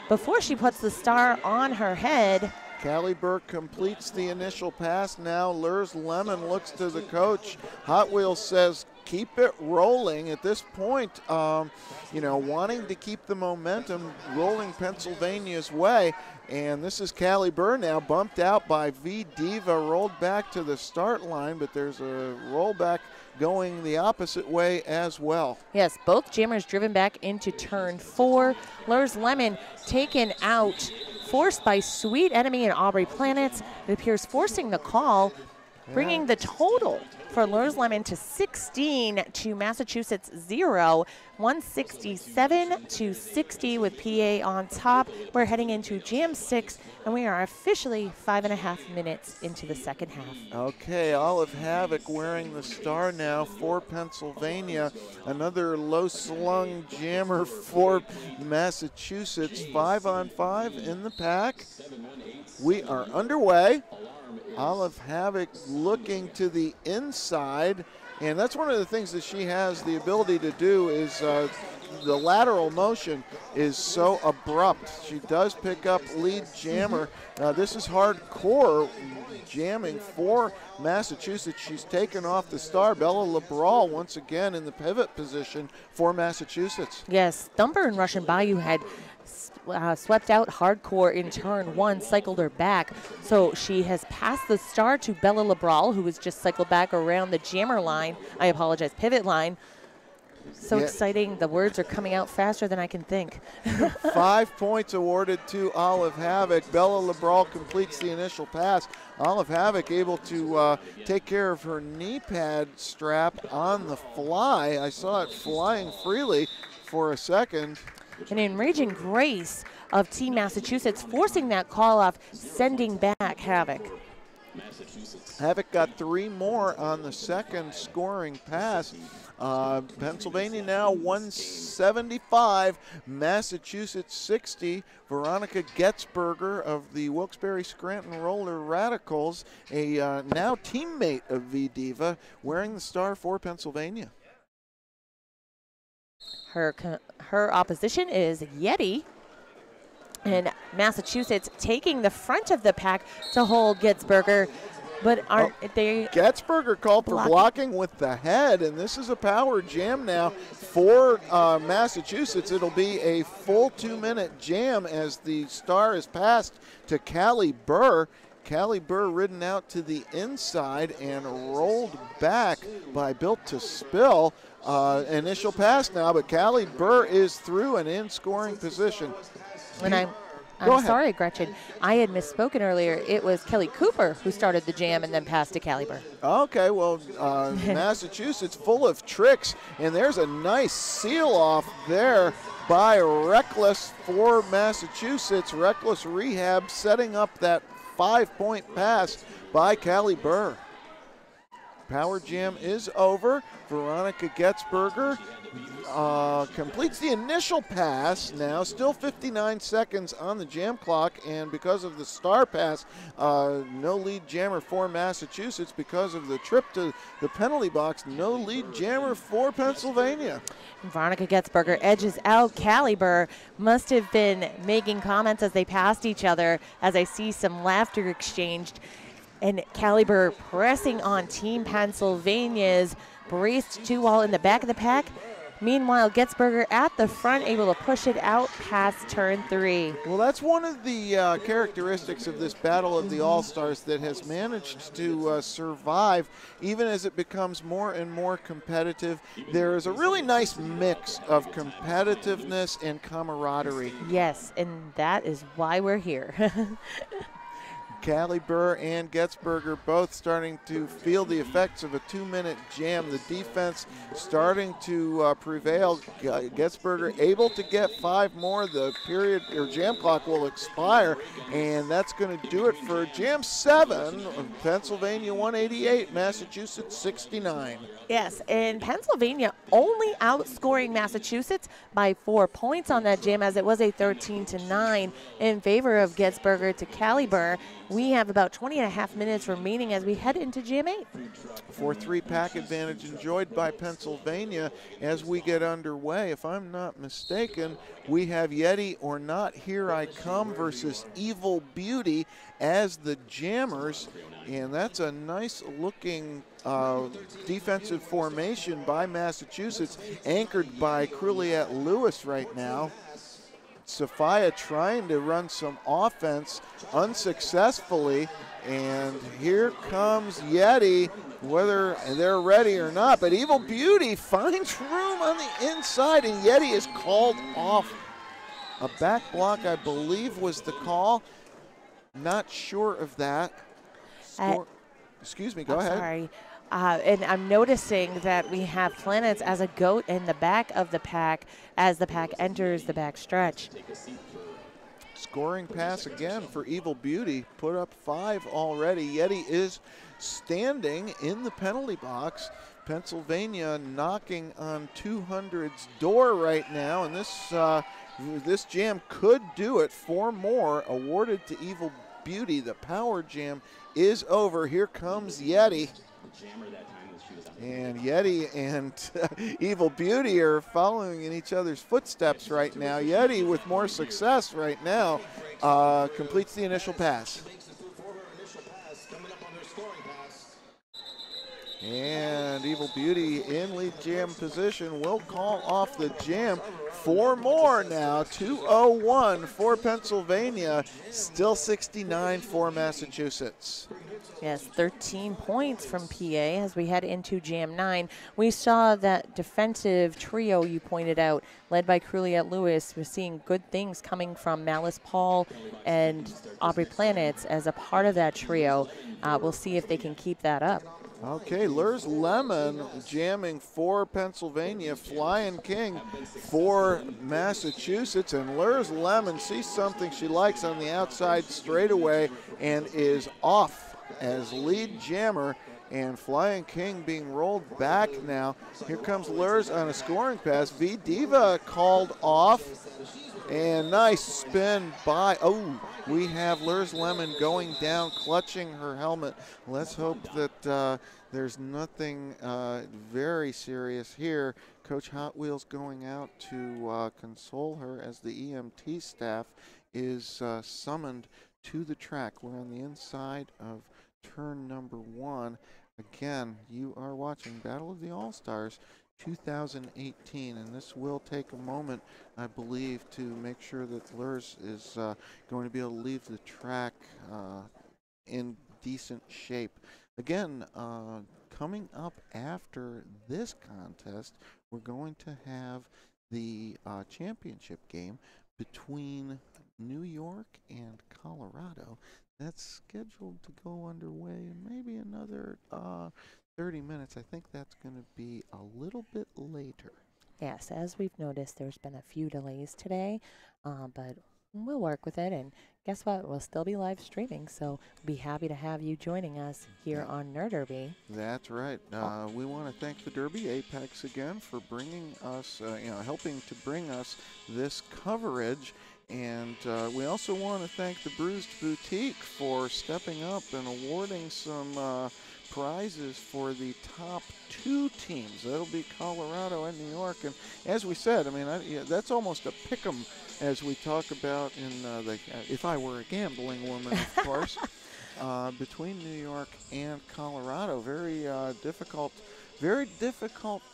before she puts the star on her head. Caliber completes the initial pass. Now Lurs Lemon looks to the coach. Hot Wheels says keep it rolling. At this point, wanting to keep the momentum rolling Pennsylvania's way. And this is Caliber now bumped out by V Diva, rolled back to the start line, but there's a rollback going the opposite way as well. Yes, both jammers driven back into turn 4. Lurs Lemon taken out, forced by Sweet Enemy and Aubrey Planets. It appears forcing the call, bringing the total for Lurs Lemon to 16 to Massachusetts 0, 167-60 with PA on top. We're heading into Jam 6, and we are officially 5.5 minutes into the second half. Okay, Olive Havoc wearing the star now for Pennsylvania. Another low-slung jammer for Massachusetts. 5-on-5 in the pack. We are underway. Olive Havoc looking to the inside, and that's one of the things that she has the ability to do is the lateral motion is so abrupt. She does pick up lead jammer. This is hardcore jamming for Massachusetts. She's taken off the star. Bella Labral once again in the pivot position for Massachusetts. Yes, Thumper and Russian Bayou had swept out hardcore in turn 1, cycled her back. So she has passed the star to Bella Labral, who was just cycled back around the jammer line. I apologize, pivot line. So exciting. The words are coming out faster than I can think. 5 points awarded to Olive Havoc. Bella Labral completes the initial pass. Olive Havoc able to take care of her knee pad strap on the fly. I saw it flying freely for a second. An enraging grace of Team Massachusetts forcing that call off, sending back Havoc. Havoc got 3 more on the second scoring pass. Pennsylvania now 175, Massachusetts 60. Veronica Getzberger of the Wilkes-Barre Scranton Roller Radicals, a now teammate of V Diva, wearing the star for Pennsylvania. Her opposition is Yeti, and Massachusetts taking the front of the pack to hold Getzberger, but they Getzberger called for blocking with the head, and this is a power jam now for Massachusetts. It'll be a full 2-minute jam as the star is passed to Callie Burr. Callie Burr ridden out to the inside and rolled back by Built to Spill. Initial pass now, but Callie Burr is through and in scoring position. And I'm sorry, Gretchen. I had misspoken earlier. It was Kelly Cooper who started the jam and then passed to Callie Burr. Okay, well, Massachusetts full of tricks, and there's a nice seal-off there by Reckless for Massachusetts. Reckless Rehab setting up that 5-point pass by Callie Burr. Power Jam is over. Veronica Getzberger completes the initial pass now. Still 59 seconds on the jam clock, and because of the star pass, no lead jammer for Massachusetts. Because of the trip to the penalty box, no lead jammer for Pennsylvania. Veronica Getzberger edges out. Callie Burr must have been making comments as they passed each other, as I see some laughter exchanged. And Callie Burr pressing on Team Pennsylvania's braced 2-wall in the back of the pack. Meanwhile, Getzberger at the front, able to push it out past turn 3. Well, that's one of the characteristics of this Battle of the All-Stars that has managed to survive even as it becomes more and more competitive. There is a really nice mix of competitiveness and camaraderie. Yes, and that is why we're here. Callie Burr and Getzberger both starting to feel the effects of a 2-minute jam. The defense starting to prevail. Getzberger able to get 5 more. The period or jam clock will expire, and that's going to do it for jam 7. Pennsylvania 188, Massachusetts 69. Yes, and Pennsylvania only outscoring Massachusetts by 4 points on that jam, as it was a 13-9 in favor of Getzberger to Callie Burr. We have about 20.5 minutes remaining as we head into Jam 8. 4-3 pack advantage enjoyed by Pennsylvania as we get underway. If I'm not mistaken, we have Yeti or Not Here I Come versus Evil Beauty as the jammers, and that's a nice looking defensive formation by Massachusetts, anchored by Cruliette Lewis right now. Sophia trying to run some offense unsuccessfully, and here comes Yeti, whether they're ready or not, but Evil Beauty finds room on the inside, and Yeti is called off. A back block, I believe, was the call. Not sure of that. Excuse me, go ahead. Sorry. And I'm noticing that we have Planets as a goat in the back of the pack as the pack enters the back stretch. Scoring pass again for Evil Beauty. Put up 5 already. Yeti is standing in the penalty box. Pennsylvania knocking on 200's door right now, and this jam could do it. 4 more awarded to Evil Beauty. The power jam is over. Here comes Yeti. And Yeti and Evil Beauty are following in each other's footsteps right now. Yeti with more success right now completes the initial pass. And Evil Beauty in lead jam position will call off the jam. 4 more now, 2:01 for Pennsylvania, still 69 for Massachusetts. Yes, 13 points from PA as we head into Jam 9. We saw that defensive trio you pointed out, led by Cruliette Lewis. We're seeing good things coming from Malice Paul and Aubrey Planets as a part of that trio. We'll see if they can keep that up. Okay, Lurs Lemon jamming for Pennsylvania, Flying King for Massachusetts, and Lurs Lemon sees something she likes on the outside straightaway and is off as lead jammer, and Flying King being rolled back now. Here comes Lurs on a scoring pass. V Diva called off, and nice spin by, we have Lurs Lemon going down, clutching her helmet. Let's hope that there's nothing very serious here. Coach Hot Wheels going out to console her as the EMT staff is summoned to the track. We're on the inside of turn number 1. Again, you are watching Battle of the All-Stars 2018, and this will take a moment, I believe, to make sure that Lurs is going to be able to leave the track in decent shape. Again, coming up after this contest, we're going to have the championship game between New York and Colorado. That's scheduled to go underway in maybe another 30 minutes. I think that's going to be a little bit later. Yes, as we've noticed, there's been a few delays today, but We'll work with it, and guess what? We'll still be live streaming, so we'll be happy to have you joining us here on Nerd Derby. That's right. We want to thank the Derby Apex again for bringing us, helping to bring us this coverage. And we also want to thank the Bruised Boutique for stepping up and awarding some prizes for the top 2 teams. That'll be Colorado and New York. And as we said, I mean, that's almost a pick 'em as we talk about in if I were a gambling woman, of course, between New York and Colorado. Very difficult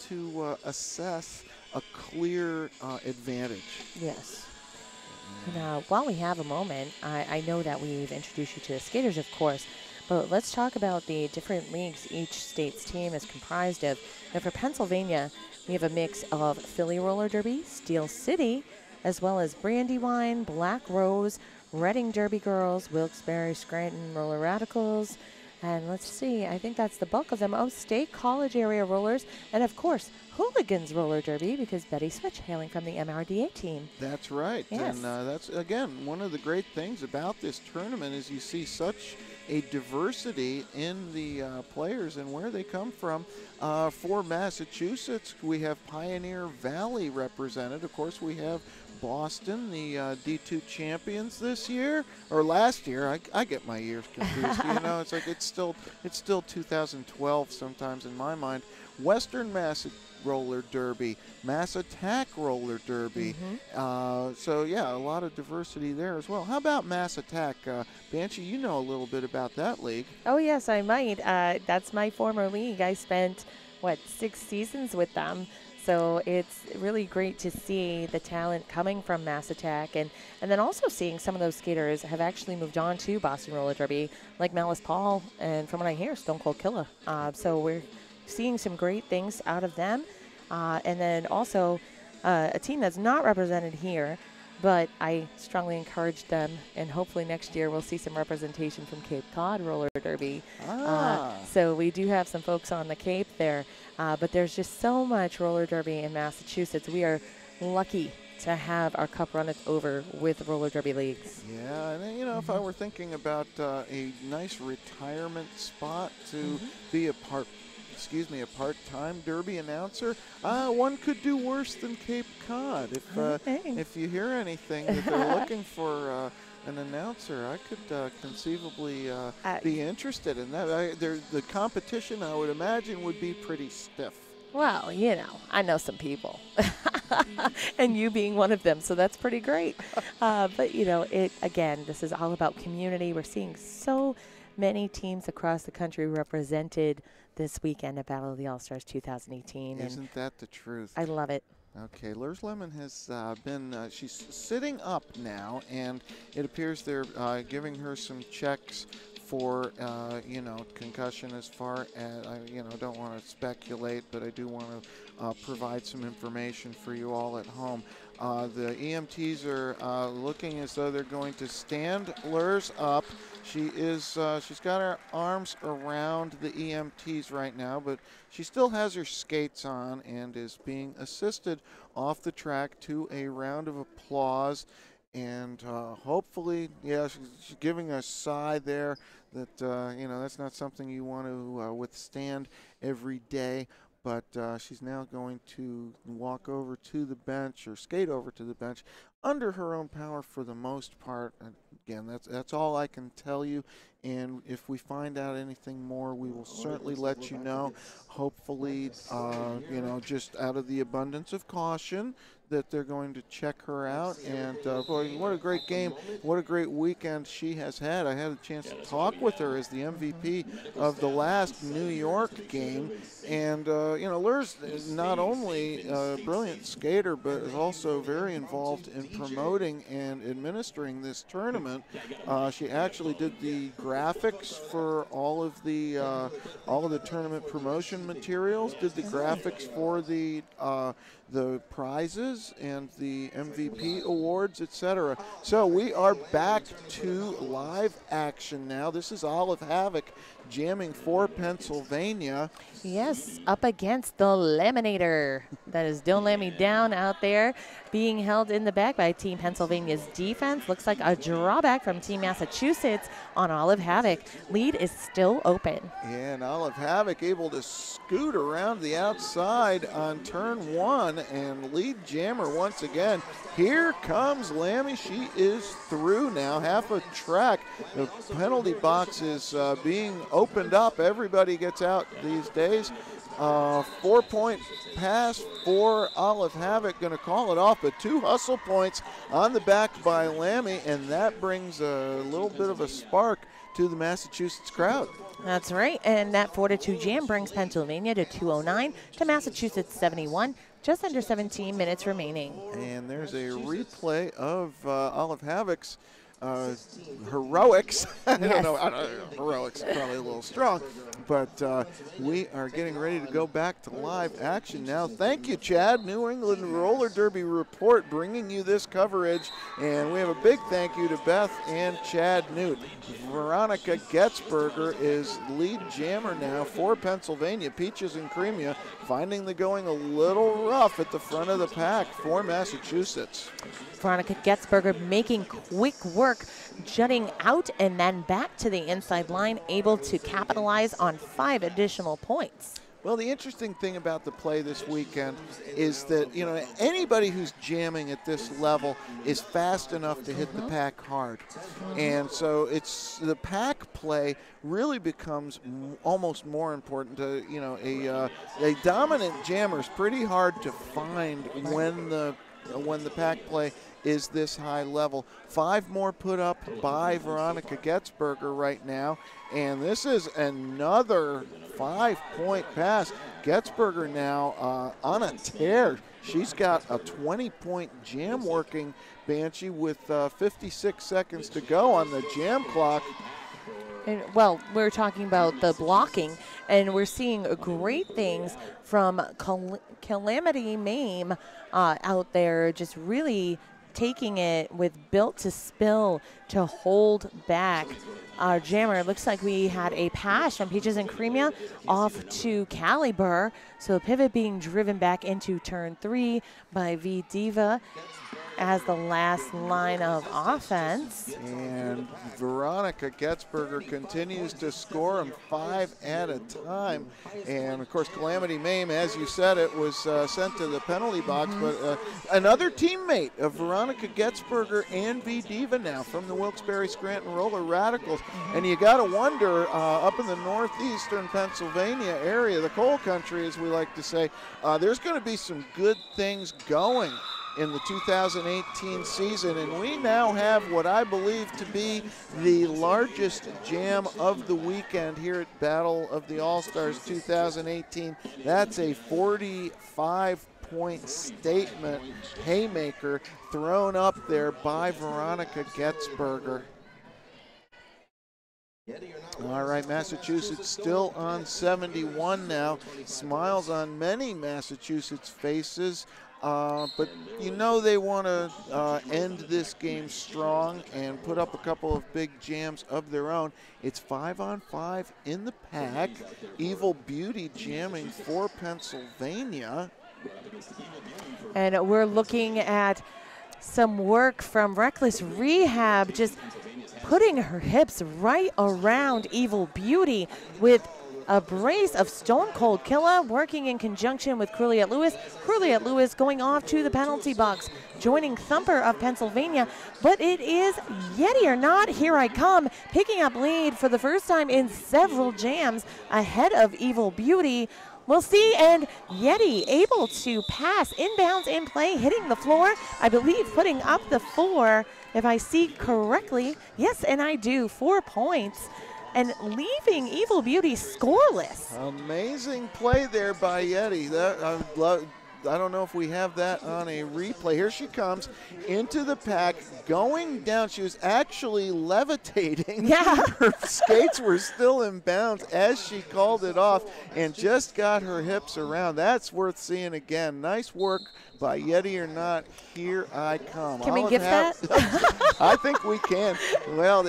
to assess a clear advantage. Yes. And while we have a moment, I know that we've introduced you to the skaters, of course, but let's talk about the different leagues each state's team is comprised of. Now, for Pennsylvania, we have a mix of Philly Roller Derby, Steel City, as well as Brandywine, Black Rose, Reading Derby Girls, Wilkes-Barre, Scranton Roller Radicals, and let's see, I think that's the bulk of them. Oh, State College Area Rollers, and of course, Hooligans Roller Derby, because Betty Switch hailing from the MRDA team. That's right. Yes. And that's, again, one of the great things about this tournament is you see such a diversity in the players and where they come from. For Massachusetts, we have Pioneer Valley represented. Of course, we have Boston, the D2 champions this year, or last year. I get my years confused. It's like it's still 2012 sometimes in my mind. Western Mass Roller Derby, Mass Attack Roller Derby. So yeah, a lot of diversity there as well. How about Mass Attack? Banshee, you know a little bit about that league. Oh yes, I might. That's my former league. I spent 6 seasons with them. So it's really great to see the talent coming from Mass Attack, and then also seeing some of those skaters have actually moved on to Boston Roller Derby, like Malice Paul, and from what I hear, Stone Cold Killer. So we're seeing some great things out of them. And then also a team that's not represented here, but I strongly encourage them, and hopefully next year we'll see some representation from Cape Cod Roller Derby. So we do have some folks on the Cape there, but there's just so much roller derby in Massachusetts. We are lucky to have our cup runneth over with roller derby leagues. Yeah, and if I were thinking about a nice retirement spot to be a part-time derby announcer, one could do worse than Cape Cod. If you hear anything that they're looking for an announcer, I could conceivably be interested in that. The competition, I would imagine, would be pretty stiff. Well, I know some people, and you being one of them, so that's pretty great. But, again, this is all about community. We're seeing so many teams across the country represented this weekend at Battle of the All-Stars 2018. Isn't that the truth? I love it. Okay, Lurs Lemon has she's sitting up now, and it appears they're giving her some checks for, concussion as far as, I don't want to speculate, but I do want to provide some information for you all at home. The EMTs are looking as though they're going to stand Lurs up. She's got her arms around the EMTs right now, but she still has her skates on and is being assisted off the track to a round of applause. And hopefully, she's giving a sigh there that, that's not something you want to withstand every day. But she's now going to walk over to the bench, or skate over to the bench, under her own power for the most part. Again, that's all I can tell you. And if we find out anything more, we will certainly let you know. Hopefully, just out of the abundance of caution, that they're going to check her out. And boy, what a great game. What a great weekend she has had. I had a chance to talk with her as the MVP of the last New York game. And, Lurs is not only a brilliant skater, but is also very involved in promoting and administering this tournament. She actually did the graphics for all of the tournament promotion materials, did the graphics for the prizes and the MVP awards, etc. So we are back to live action now. This is Olive Havoc jamming for Pennsylvania. Yes, up against the Laminator. That is Don't Let Me Down out there, being held in the back by Team Pennsylvania's defense. Looks like a drawback from Team Massachusetts on Olive Havoc. Lead is still open. And Olive Havoc able to scoot around the outside on turn 1 and lead jammer once again. Here comes Lammy. She is through now, half a track. The penalty box is being opened up. Everybody gets out these days. 4-point pass for Olive Havoc, going to call it off, but 2 hustle points on the back by Lammy, and that brings a little bit of a spark to the Massachusetts crowd. That's right, and that 4-2 jam brings Pennsylvania to 209 to Massachusetts 71. Just under 17 minutes remaining. And there's a replay of Olive Havoc's heroics. I don't know, heroics is probably a little strong, but we are getting ready to go back to live action now. Thank you, Chad. New England Roller Derby Report bringing you this coverage, and we have a big thank you to Beth and Chad Newt. Veronica Getzberger is lead jammer now for Pennsylvania. Peaches and Cremia finding the going a little rough at the front of the pack for Massachusetts. Veronica Getzberger making quick work, jutting out and then back to the inside line, able to capitalize on 5 additional points. Well, the interesting thing about the play this weekend is that, you know, anybody who's jamming at this level is fast enough to hit the pack hard. And so it's the pack play really becomes almost more important to, you know, a dominant jammer is pretty hard to find when the pack play is this high level. 5 more put up by Veronica Getzberger right now, and this is another 5-point pass. Getzberger now on a tear. She's got a 20-point jam working, Banshee, with 56 seconds to go on the jam clock. And, well, we're talking about the blocking, and we're seeing great things from Calamity Mame out there, just really taking it with Built to Spill to hold back our jammer. It looks like we had a pass from Peaches and Cremia off to Caliber. So pivot being driven back into turn 3 by V Diva as the last line of offense. And Veronica Getzberger continues to score them 5 at a time. And of course, Calamity Mame, as you said, it was sent to the penalty box, but another teammate of Veronica Getzberger and V Diva now from the Wilkes-Barre Scranton Roller Radicals. And you got to wonder, up in the northeastern Pennsylvania area, the coal country, as we like to say, there's going to be some good things going in the 2018 season, and we now have what I believe to be the largest jam of the weekend here at Battle of the All-Stars 2018. That's a 45-point statement haymaker thrown up there by Veronica Getzberger. All right, Massachusetts still on 71 now. Smiles on many Massachusetts faces. But you know they want to end this game strong and put up a couple of big jams of their own. It's 5-on-5 in the pack. Evil Beauty jamming for Pennsylvania. And we're looking at some work from Reckless Rehab, just putting her hips right around Evil Beauty with a brace of Stone Cold Killer working in conjunction with Cruliet Lewis. Cruliet Lewis going off to the penalty box, joining Thumper of Pennsylvania. But it is Yeti or Not, Here I Come, picking up lead for the first time in several jams ahead of Evil Beauty. We'll see, and Yeti able to pass inbounds in play, hitting the floor, I believe putting up the 4, if I see correctly. Yes, and I do, 4 points. And leaving Evil Beauty scoreless. Amazing play there by Yeti. I don't know if we have that on a replay. Here she comes into the pack, going down. She was actually levitating. Yeah. Her skates were still in bounds as she called it off and just got her hips around. That's worth seeing again. Nice work by Yeti or Not. Here I come. Can we gift that? I think we can. Well,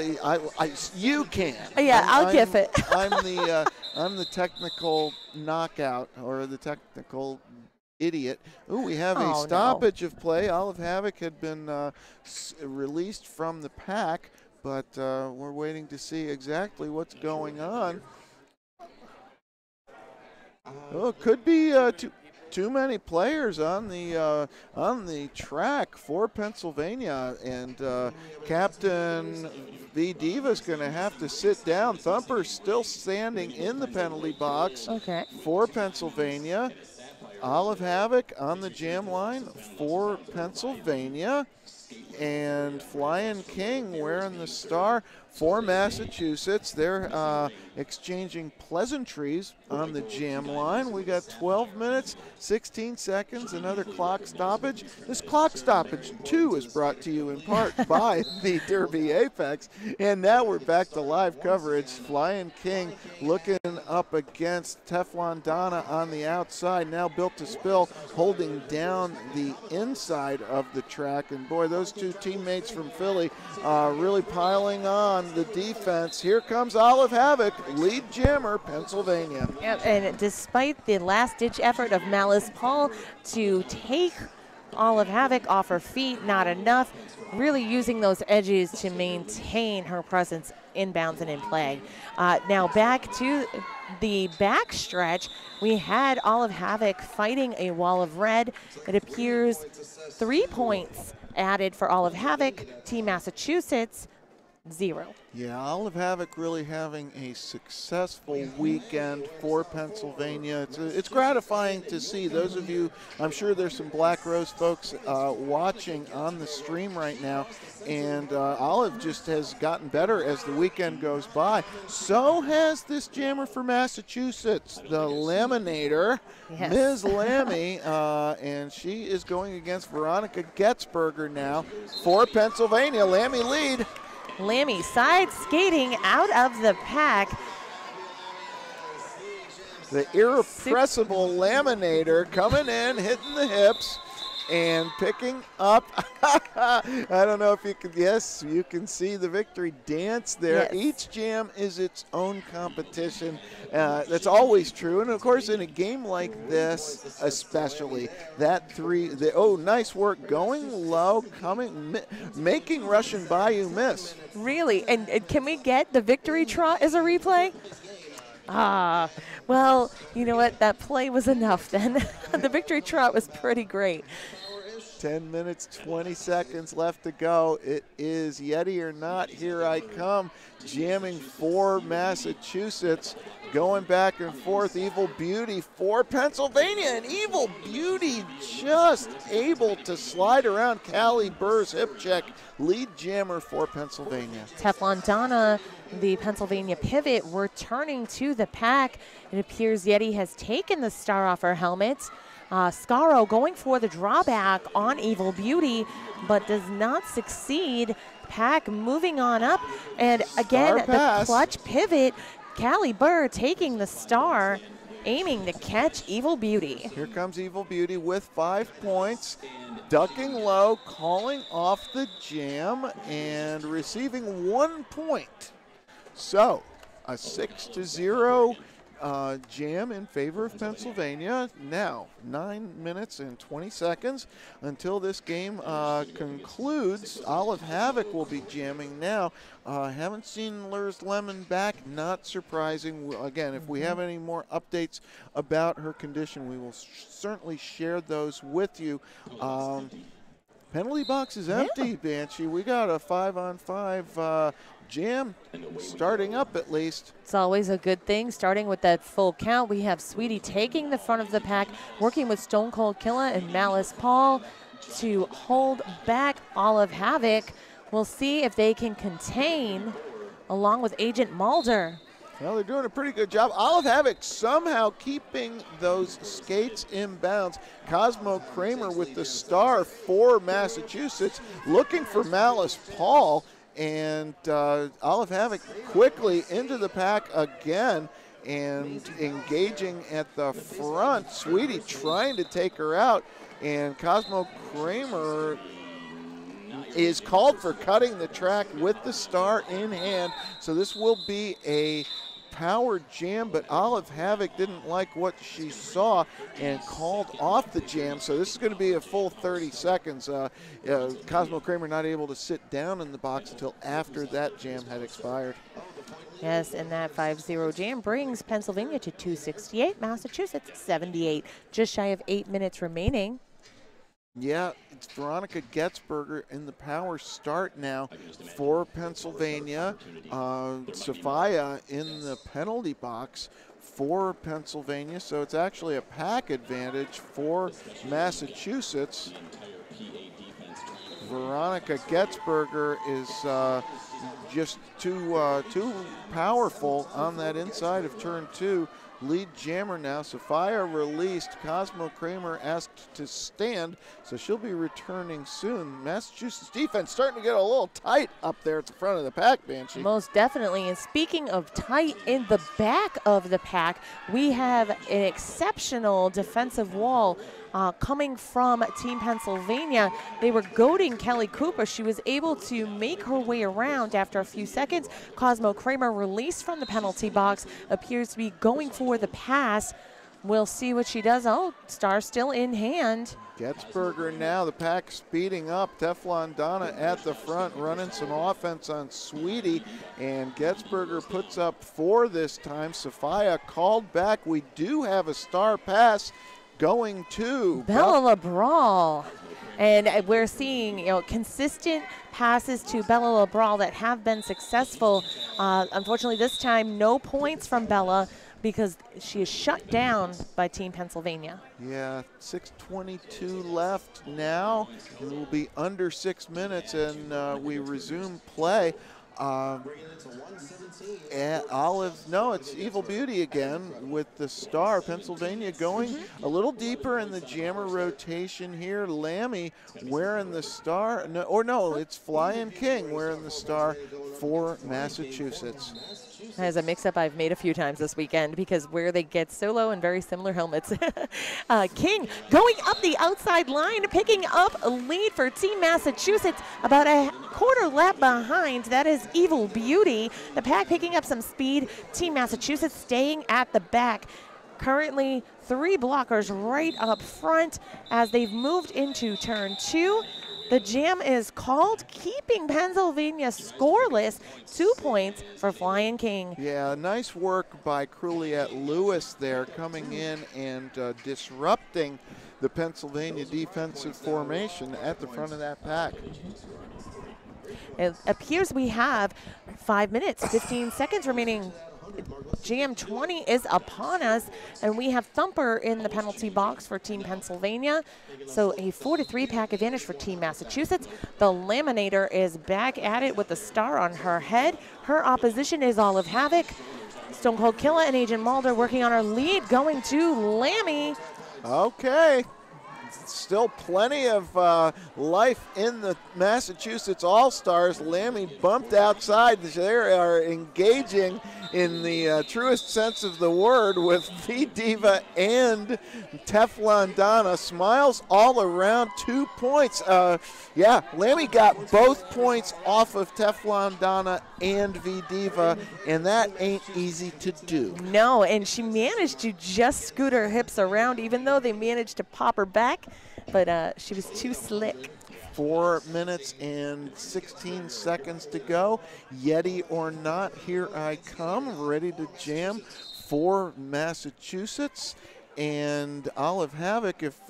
you can. Yeah, I'll gift it. I'm the technical knockout or the technical idiot. Ooh, we have a stoppage of play. Olive Havoc had been released from the pack, but we're waiting to see exactly what's going on. Oh, it could be too many players on the track for Pennsylvania, and Captain V Diva's going to have to sit down. Thumper's still standing in the penalty box for Pennsylvania. Olive Havoc on the jam line for Pennsylvania, and Flying King wearing the star for Massachusetts. They're exchanging pleasantries on the jam line. We got 12 minutes, 16 seconds, another clock stoppage. This clock stoppage, too, is brought to you in part by the Derby Apex. And now we're back to live coverage. Flying King looking up against Teflon Donna on the outside. Now Built to Spill holding down the inside of the track. And, boy, those two teammates from Philly really piling on the defense. Here comes Olive Havoc, lead jammer, Pennsylvania. Yep, and despite the last-ditch effort of Malice Paul to take Olive Havoc off her feet, not enough. Really using those edges to maintain her presence inbounds and in play. Now back to the backstretch, we had Olive Havoc fighting a wall of red. It appears 3 points added for Olive Havoc, Team Massachusetts, 0. Yeah, Olive Havoc really having a successful weekend for Pennsylvania. It's gratifying to see. Those of you, I'm sure there's some Black Rose folks watching on the stream right now, and Olive just has gotten better as the weekend goes by. So has this jammer for Massachusetts, the Laminator, Ms. Lammy, and she is going against Veronica Getzberger now for Pennsylvania. Lammy lead. Lammy side skating out of the pack. The irrepressible Laminator coming in, hitting the hips, and picking up. I don't know if you can, yes, you can see the victory dance there. Yes. Each jam is its own competition. That's always true. And of course, in a game like this, especially, nice work going low, making Russian Bayou miss. Really? And can we get the victory trot as a replay? Well, you know what? That play was enough then. The victory trot was pretty great. 10 minutes, 20 seconds left to go. It is Yeti or Not. Here I come, jamming for Massachusetts. Going back and forth, Evil Beauty for Pennsylvania. And Evil Beauty just able to slide around Callie Burr's hip check. Lead jammer for Pennsylvania. Teflon Donna, the Pennsylvania pivot, returning to the pack. It appears Yeti has taken the star off her helmet. Scaro going for the drawback on Evil Beauty, but does not succeed. Pack moving on up. And again, the clutch pivot. Callie Burr taking the star, aiming to catch Evil Beauty. Here comes Evil Beauty with 5 points, ducking low, calling off the jam, and receiving 1 point. So, a 6-0 jam in favor of Pennsylvania. Now, 9 minutes and 20 seconds until this game concludes. Olive Havoc will be jamming now. Haven't seen Lurs Lemon back, not surprising. Again, if we have any more updates about her condition, we will certainly share those with you. Penalty box is empty, Banshee. We got a 5-on-5 jam starting up at least. It's always a good thing, starting with that full count. We have Sweetie taking the front of the pack, working with Stone Cold Killa and Malice Paul to hold back Olive Havoc. We'll see if they can contain, along with Agent Mulder. Well, they're doing a pretty good job. Olive Havoc somehow keeping those skates in bounds. Cosmo Kramer with the star for Massachusetts, looking for Malice Paul, and Olive Havoc quickly into the pack again and engaging at the front. Sweetie trying to take her out, and Cosmo Kramer is called for cutting the track with the star in hand. So this will be a power jam, but Olive Havoc didn't like what she saw and called off the jam. So this is going to be a full 30 seconds. Cosmo Kramer not able to sit down in the box until after that jam had expired. Yes, and that 5-0 jam brings Pennsylvania to 268, Massachusetts 78. Just shy of 8 minutes remaining. Yeah, it's Veronica Getzberger in the power start now for Pennsylvania. Sophia in the penalty box for Pennsylvania. So it's actually a pack advantage for Massachusetts. Veronica Getzberger is just too powerful on that inside of turn 2. Lead jammer now. Sophia released. Cosmo Kramer asked to stand, so she'll be returning soon. Massachusetts defense starting to get a little tight up there at the front of the pack, Banshee. Most definitely. And speaking of tight, in the back of the pack, we have an exceptional defensive wall coming from Team Pennsylvania. They were goading Kelly Cooper. She was able to make her way around after a few seconds. Cosmo Kramer released from the penalty box, appears to be going for the pass. We'll see what she does. Oh, star still in hand. Getzberger now, the pack speeding up. Teflon Donna at the front running some offense on Sweetie, and Getzberger puts up 4 this time. Sophia called back. We do have a star pass going to Bella LeBral. And we're seeing, consistent passes to Bella LeBral that have been successful. Unfortunately, this time, no points from Bella because she is shut down by Team Pennsylvania. Yeah, 6:22 left now. It will be under 6 minutes, and we resume play. It's Evil Beauty again with the star. Pennsylvania going a little deeper in the jammer rotation here. Lammy wearing the star. It's Flying King wearing the star for Massachusetts. As a mix-up I've made a few times this weekend because where they get solo and very similar helmets. King going up the outside line, picking up a lead for Team Massachusetts, about a quarter lap behind. That is Evil Beauty. The pack picking up some speed. Team Massachusetts staying at the back. Currently 3 blockers right up front as they've moved into turn 2. The jam is called, keeping Pennsylvania scoreless. 2 points for Flying King. Yeah, nice work by Cruliette Lewis there, coming in and disrupting the Pennsylvania defensive formation at the front of that pack. It appears we have 5 minutes, 15 seconds remaining. Jam 20 is upon us, and we have Thumper in the penalty box for Team Pennsylvania. So a 4-3 pack advantage for Team Massachusetts. The Laminator is back at it with the star on her head. Her opposition is Olive Havoc. Stone Cold Killa and Agent Mulder working on her lead, going to Lammy. Okay. Still plenty of life in the Massachusetts All-Stars. Lammy bumped outside. They are engaging in the truest sense of the word with V-Diva and Teflon Donna. Smiles all around, 2 points. Lammy got both points off of Teflon Donna and V-Diva, and that ain't easy to do. No, and she managed to just scoot her hips around, even though they managed to pop her back, but she was too slick. 4 minutes and 16 seconds to go. Yeti or not, here I come, ready to jam for Massachusetts. And Olive Havoc, if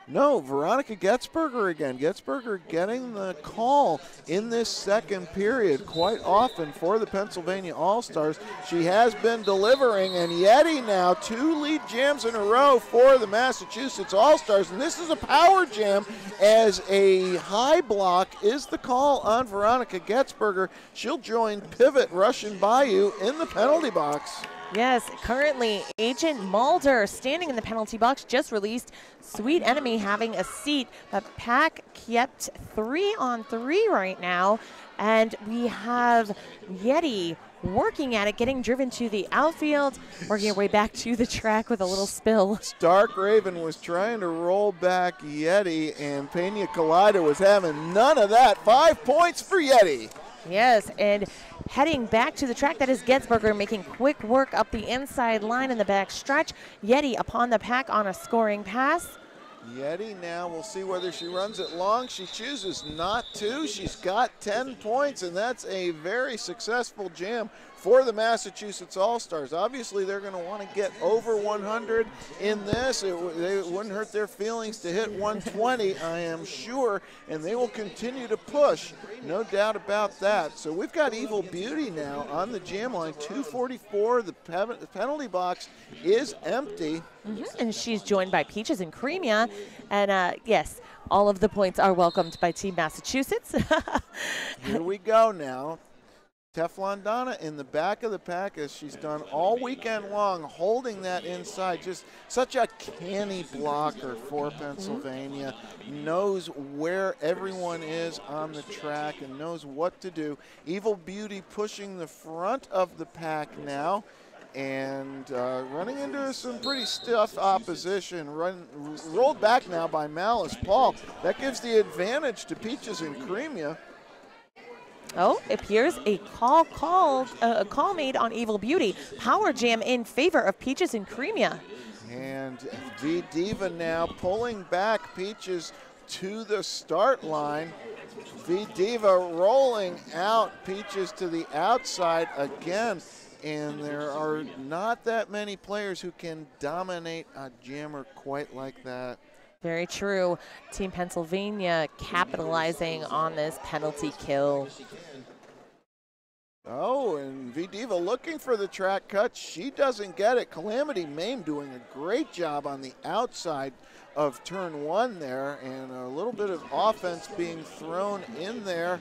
No, Veronica Getzberger again. Getzberger getting the call in this second period quite often for the Pennsylvania All-Stars. She has been delivering, and Yeti now 2 lead jams in a row for the Massachusetts All-Stars. And this is a power jam as a high block is the call on Veronica Getzberger. She'll join Pivot Russian Bayou in the penalty box. Yes, currently Agent Mulder standing in the penalty box, just released. Sweet Enemy having a seat. The pack kept 3-on-3 right now. And we have Yeti working at it, getting driven to the outfield, working her way back to the track with a little spill. Stark Raven was trying to roll back Yeti, and Pena Colada was having none of that. 5 points for Yeti. Yes, and heading back to the track, that is Getzberger making quick work up the inside line in the back stretch. Yeti upon the pack on a scoring pass. Yeti now, we'll see whether she runs it long. She chooses not to. She's got 10 points, and that's a very successful jam for the Massachusetts All-Stars. Obviously, they're going to want to get over 100 in this. It wouldn't hurt their feelings to hit 120, I am sure, and they will continue to push, no doubt about that. So we've got Evil Beauty now on the jam line, 244. The penalty box is empty. And she's joined by Peaches and Creamia. And yes, all of the points are welcomed by Team Massachusetts. Here we go now. Teflon Donna in the back of the pack, as she's done all weekend long, holding that inside. Just such a canny blocker for Pennsylvania. Knows where everyone is on the track and knows what to do. Evil Beauty pushing the front of the pack now, and running into some pretty stiff opposition. Rolled back now by Malice Paul. That gives the advantage to Peaches and Creamia. Oh, it appears a call made on Evil Beauty. Power jam in favor of Peaches and Creamia. And V Diva now pulling back Peaches to the start line. V Diva rolling out Peaches to the outside again. And there are not that many players who can dominate a jammer quite like that. Very true. Team Pennsylvania capitalizing on this penalty kill. Oh, and V Diva looking for the track cut. She doesn't get it. Calamity Mame doing a great job on the outside of turn 1 there, and a little bit of offense being thrown in there.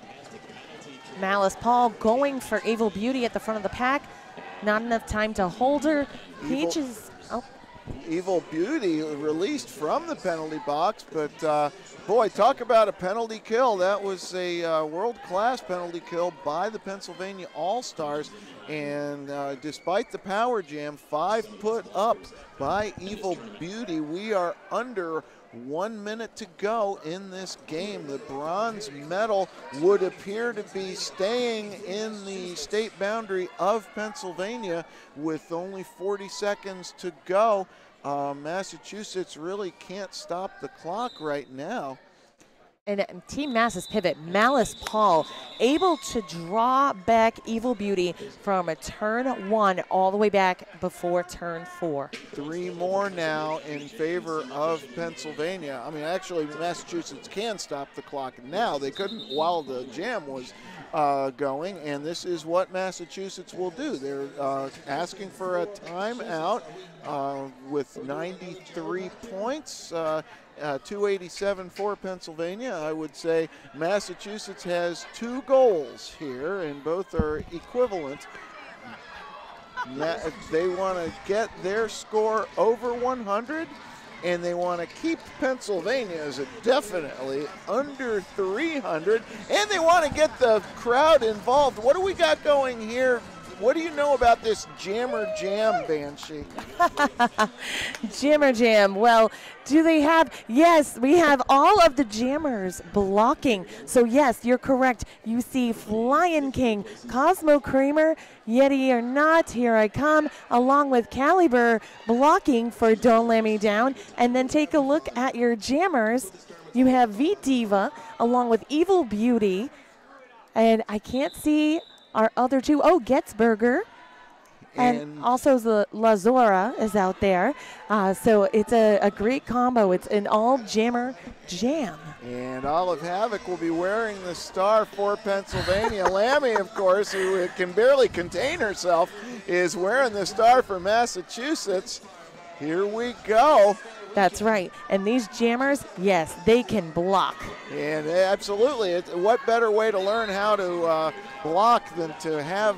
Malice Paul going for Evil Beauty at the front of the pack. Not enough time to hold her. Peaches. Evil Beauty released from the penalty box, but boy, talk about a penalty kill. That was a world-class penalty kill by the Pennsylvania All-Stars, and despite the power jam, 5 put up by Evil Beauty. We are under 1 minute to go in this game. The bronze medal would appear to be staying in the state boundary of Pennsylvania with only 40 seconds to go. Massachusetts really can't stop the clock right now. And Team Mass's pivot, Malice Paul, able to draw back Evil Beauty from a turn 1 all the way back before turn 4. 3 more now in favor of Pennsylvania. I mean, actually, Massachusetts can stop the clock now. They couldn't while the jam was going, and this is what Massachusetts will do. They're asking for a timeout with 93 points. 287 for Pennsylvania. I would say Massachusetts has 2 goals here, and both are equivalent. They want to get their score over 100, and they want to keep Pennsylvania's definitely under 300, and they want to get the crowd involved. What do we got going here? What do you know about this Jammer Jam, Banshee? Jammer Jam. Well, do they have? Yes, we have all of the jammers blocking. So yes, you're correct. You see Flying King, Cosmo Kramer, Yeti or Not, Here I Come, along with Caliber blocking for Don't Let Me Down. And then take a look at your jammers. You have V Diva along with Evil Beauty. And I can't see our other 2. Oh, Getzberger. And also the La Zora is out there. So it's a great combo. It's an all jammer jam. And Olive Havoc will be wearing the star for Pennsylvania. Lammy, of course, who can barely contain herself, is wearing the star for Massachusetts. Here we go. That's right. And these jammers, yes, they can block. And absolutely, what better way to learn how to block than to have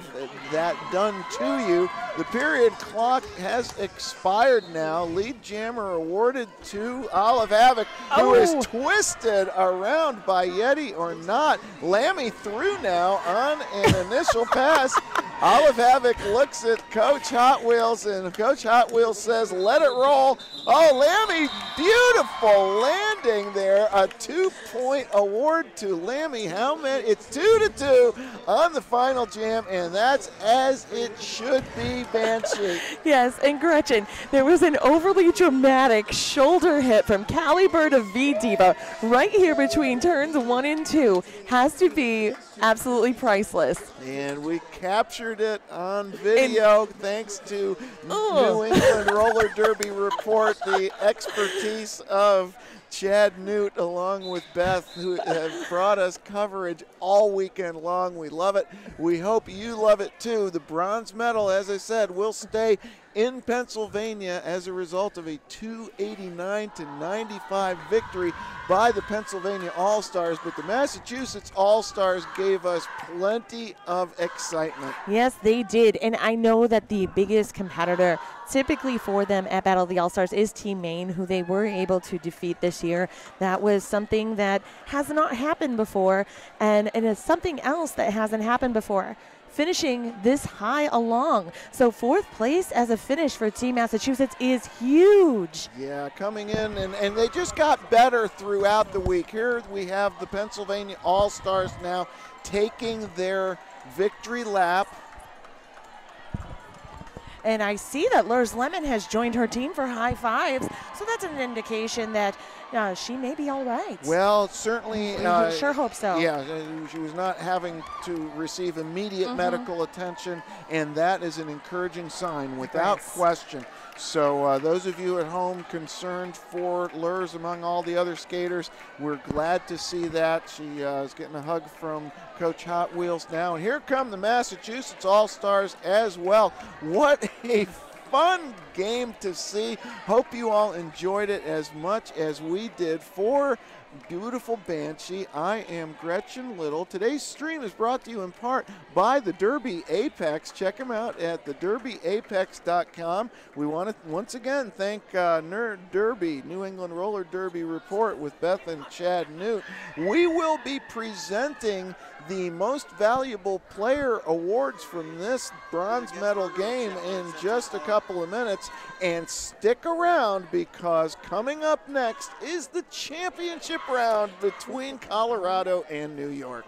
that done to you. The period clock has expired now. Lead jammer awarded to Olive Havoc, who is twisted around by Yeti or not. Lammy through now on an initial pass. Olive Havoc looks at Coach Hot Wheels, and Coach Hot Wheels says, let it roll. Oh, Lammy, beautiful landing there. A 2-point award to Lammy. How many? It's 2-2 on the final jam, and that's as it should be, Banshee. Yes, and Gretchen, there was an overly dramatic shoulder hit from Caliber to V-Diva right here between turns 1 and 2. Has to be absolutely priceless. And we captured it on video thanks to New England Roller Derby Report, the expertise of Chad Newt along with Beth, who have brought us coverage all weekend long. We love it. We hope you love it too. The bronze medal, as I said, will stay in Pennsylvania as a result of a 289-95 victory by the Pennsylvania All-Stars, but the Massachusetts All-Stars gave us plenty of excitement. Yes, they did, and I know that the biggest competitor typically for them at Battle of the All-Stars is Team Maine, who they were able to defeat this year. That was something that has not happened before, and it's something else that hasn't happened before. Finishing this high along. So 4th place as a finish for Team Massachusetts is huge. Yeah, coming in, and they just got better throughout the week. Here we have the Pennsylvania All-Stars now taking their victory lap. And I see that Lurs Lemon has joined her team for high fives, so that's an indication that she may be all right. Well, certainly. We sure hope so. Yeah, she was not having to receive immediate medical attention, and that is an encouraging sign without question. So those of you at home concerned for Lurs among all the other skaters, we're glad to see that. She is getting a hug from Coach Hot Wheels now. And here come the Massachusetts All-Stars as well. What a fun game to see. Hope you all enjoyed it as much as we did. For beautiful Banshee, I am Gretchen Little. Today's stream is brought to you in part by the Derby Apex. Check them out at thederbyapex.com. We want to once again thank Nerd Derby, New England Roller Derby Report with Beth and Chad Newt. We will be presenting the Most Valuable Player Awards from this bronze medal game in just a couple of minutes. And stick around, because coming up next is the championship round between Colorado and New York.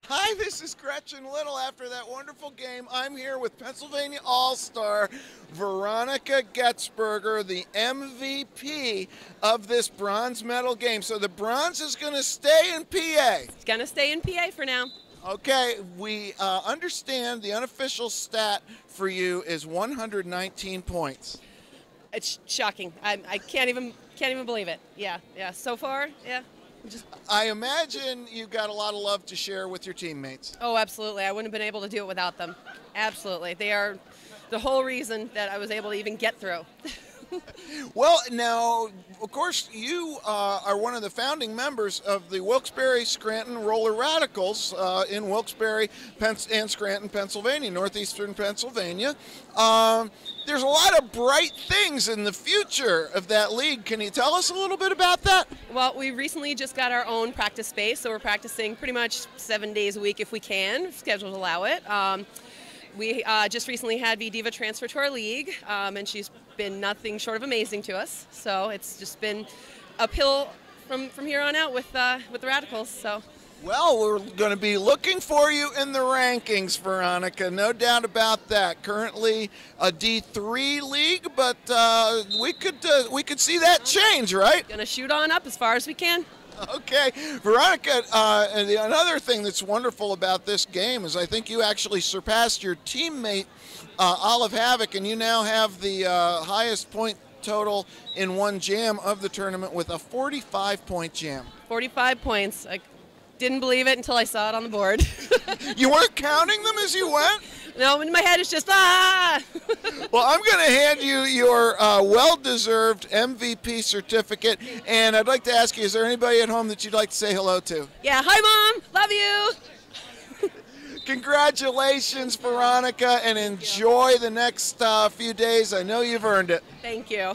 Hi, this is Gretchen Little. After that wonderful game, I'm here with Pennsylvania All-Star Veronica Getzberger, the MVP of this bronze medal game. So the bronze is going to stay in PA. It's going to stay in PA for now. Okay, we understand the unofficial stat for you is 119 points. It's shocking. I can't even believe it. Yeah. So far, yeah. I imagine you got a lot of love to share with your teammates. Oh, absolutely. I wouldn't have been able to do it without them. Absolutely. They are the whole reason that I was able to even get through. Well, now, of course, you are one of the founding members of the Wilkes-Barre-Scranton Roller Radicals in Wilkes-Barre and Scranton, Pennsylvania, northeastern Pennsylvania. There's a lot of bright things in the future of that league. Can you tell us a little bit about that? Well, we recently just got our own practice space, so we're practicing pretty much 7 days a week if we can, if schedules allow it. We just recently had V-Diva transfer to our league, and she's been nothing short of amazing to us. So it's just been uphill from here on out with the Radicals. So. Well, we're going to be looking for you in the rankings, Veronica. No doubt about that. Currently a D3 league, but we could see that change, right? Going to shoot on up as far as we can. Okay, Veronica, another thing that's wonderful about this game is I think you actually surpassed your teammate, Olive Havoc, and you now have the highest point total in one jam of the tournament with a 45-point jam. 45 points. I didn't believe it until I saw it on the board. You weren't counting them as you went? No, in my head it's just, ah! Well, I'm going to hand you your well-deserved MVP certificate, and I'd like to ask you, is there anybody at home that you'd like to say hello to? Yeah, hi, Mom. Love you. Congratulations, Veronica, and enjoy the next few days. I know you've earned it. Thank you.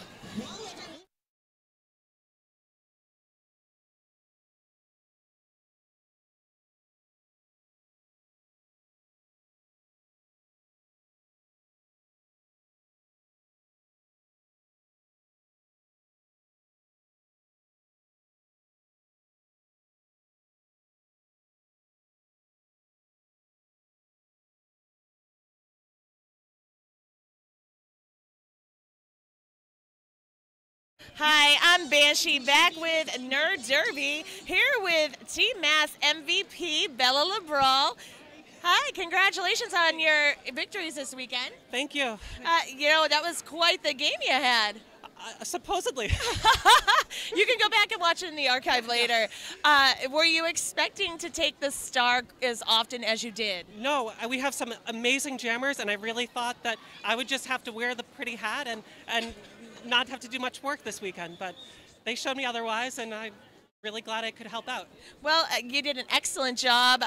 Hi, I'm Banshee back with Nerd Derby, here with Team Mass MVP Bella LeBral. Hi, congratulations on your victories this weekend. Thank you. That was quite the game you had. Supposedly. You can go back and watch it in the archive later. Were you expecting to take the star as often as you did? No, we have some amazing jammers, and I really thought that I would just have to wear the pretty hat and not have to do much work this weekend, but they showed me otherwise, and I'm really glad I could help out. Well, you did an excellent job.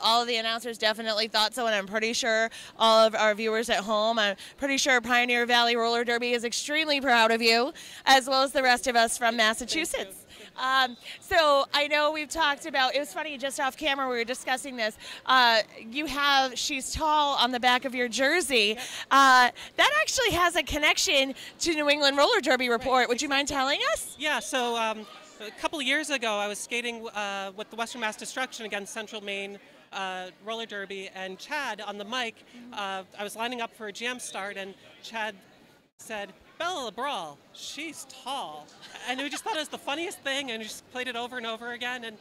All of the announcers definitely thought so, and I'm pretty sure all of our viewers at home, I'm pretty sure Pioneer Valley Roller Derby is extremely proud of you, as well as the rest of us from Massachusetts. So I know we've talked about, it was funny, just off camera we were discussing this, you have She's Tall on the back of your jersey. That actually has a connection to New England Roller Derby Report. Would you mind telling us? Yeah, so a couple of years ago I was skating with the Western Mass Destruction against Central Maine Roller Derby, and Chad on the mic, I was lining up for a jam start, and Chad said, "Bella LeBral, she's tall." And we just thought it was the funniest thing, and just played it over and over again, and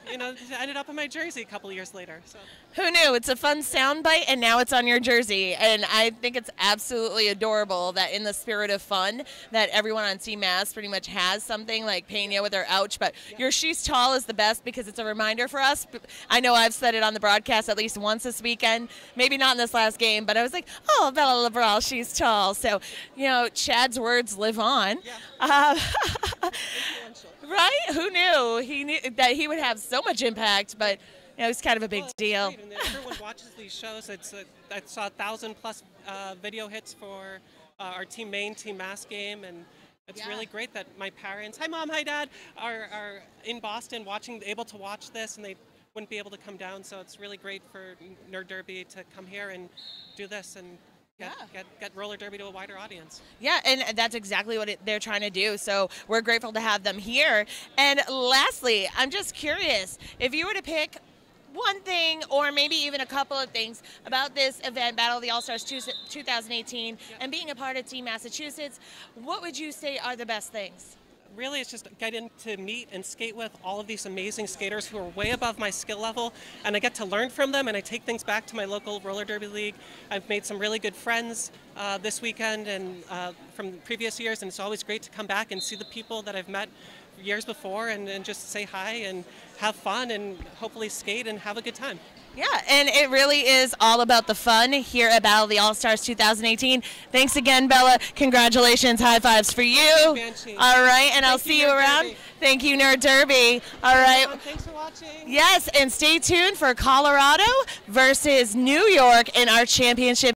it ended up on my jersey a couple years later. So. Who knew? It's a fun soundbite, and now it's on your jersey. And I think it's absolutely adorable that in the spirit of fun that everyone on Team Mass pretty much has something like Pena with her ouch, but your She's Tall is the best because it's a reminder for us. I know I've said it on the broadcast at least once this weekend, maybe not in this last game, but I was like, oh, Bella LeBral, she's tall. So, Chad's words live on. Yeah. Right? Who knew? He knew that he would have so much impact, but it's kind of a big deal. Great. And everyone watches these shows. I saw 1,000+ video hits for our Team Maine, Team Mass game, and it's really great that my parents, hi Mom, hi Dad, are in Boston able to watch this, and they wouldn't be able to come down. So it's really great for Nerd Derby to come here and do this and get roller derby to a wider audience. Yeah, and that's exactly what they're trying to do. So we're grateful to have them here. And lastly, I'm just curious, if you were to pick one thing, or maybe even a couple of things about this event, Battle of the All-Stars 2018, and being a part of Team Massachusetts, what would you say are the best things? Really, it's just getting to meet and skate with all of these amazing skaters who are way above my skill level, and I get to learn from them, and I take things back to my local roller derby league. I've made some really good friends this weekend and from previous years, and it's always great to come back and see the people that I've met years before and just say hi and have fun and hopefully skate and have a good time. Yeah, and it really is all about the fun here at Battle of the All-Stars 2018. Thanks again, Bella. Congratulations. High fives for you. All right, and I'll see you around. Thank you, Nerd Derby. All right. Thanks for watching. Yes, and stay tuned for Colorado versus New York in our championship.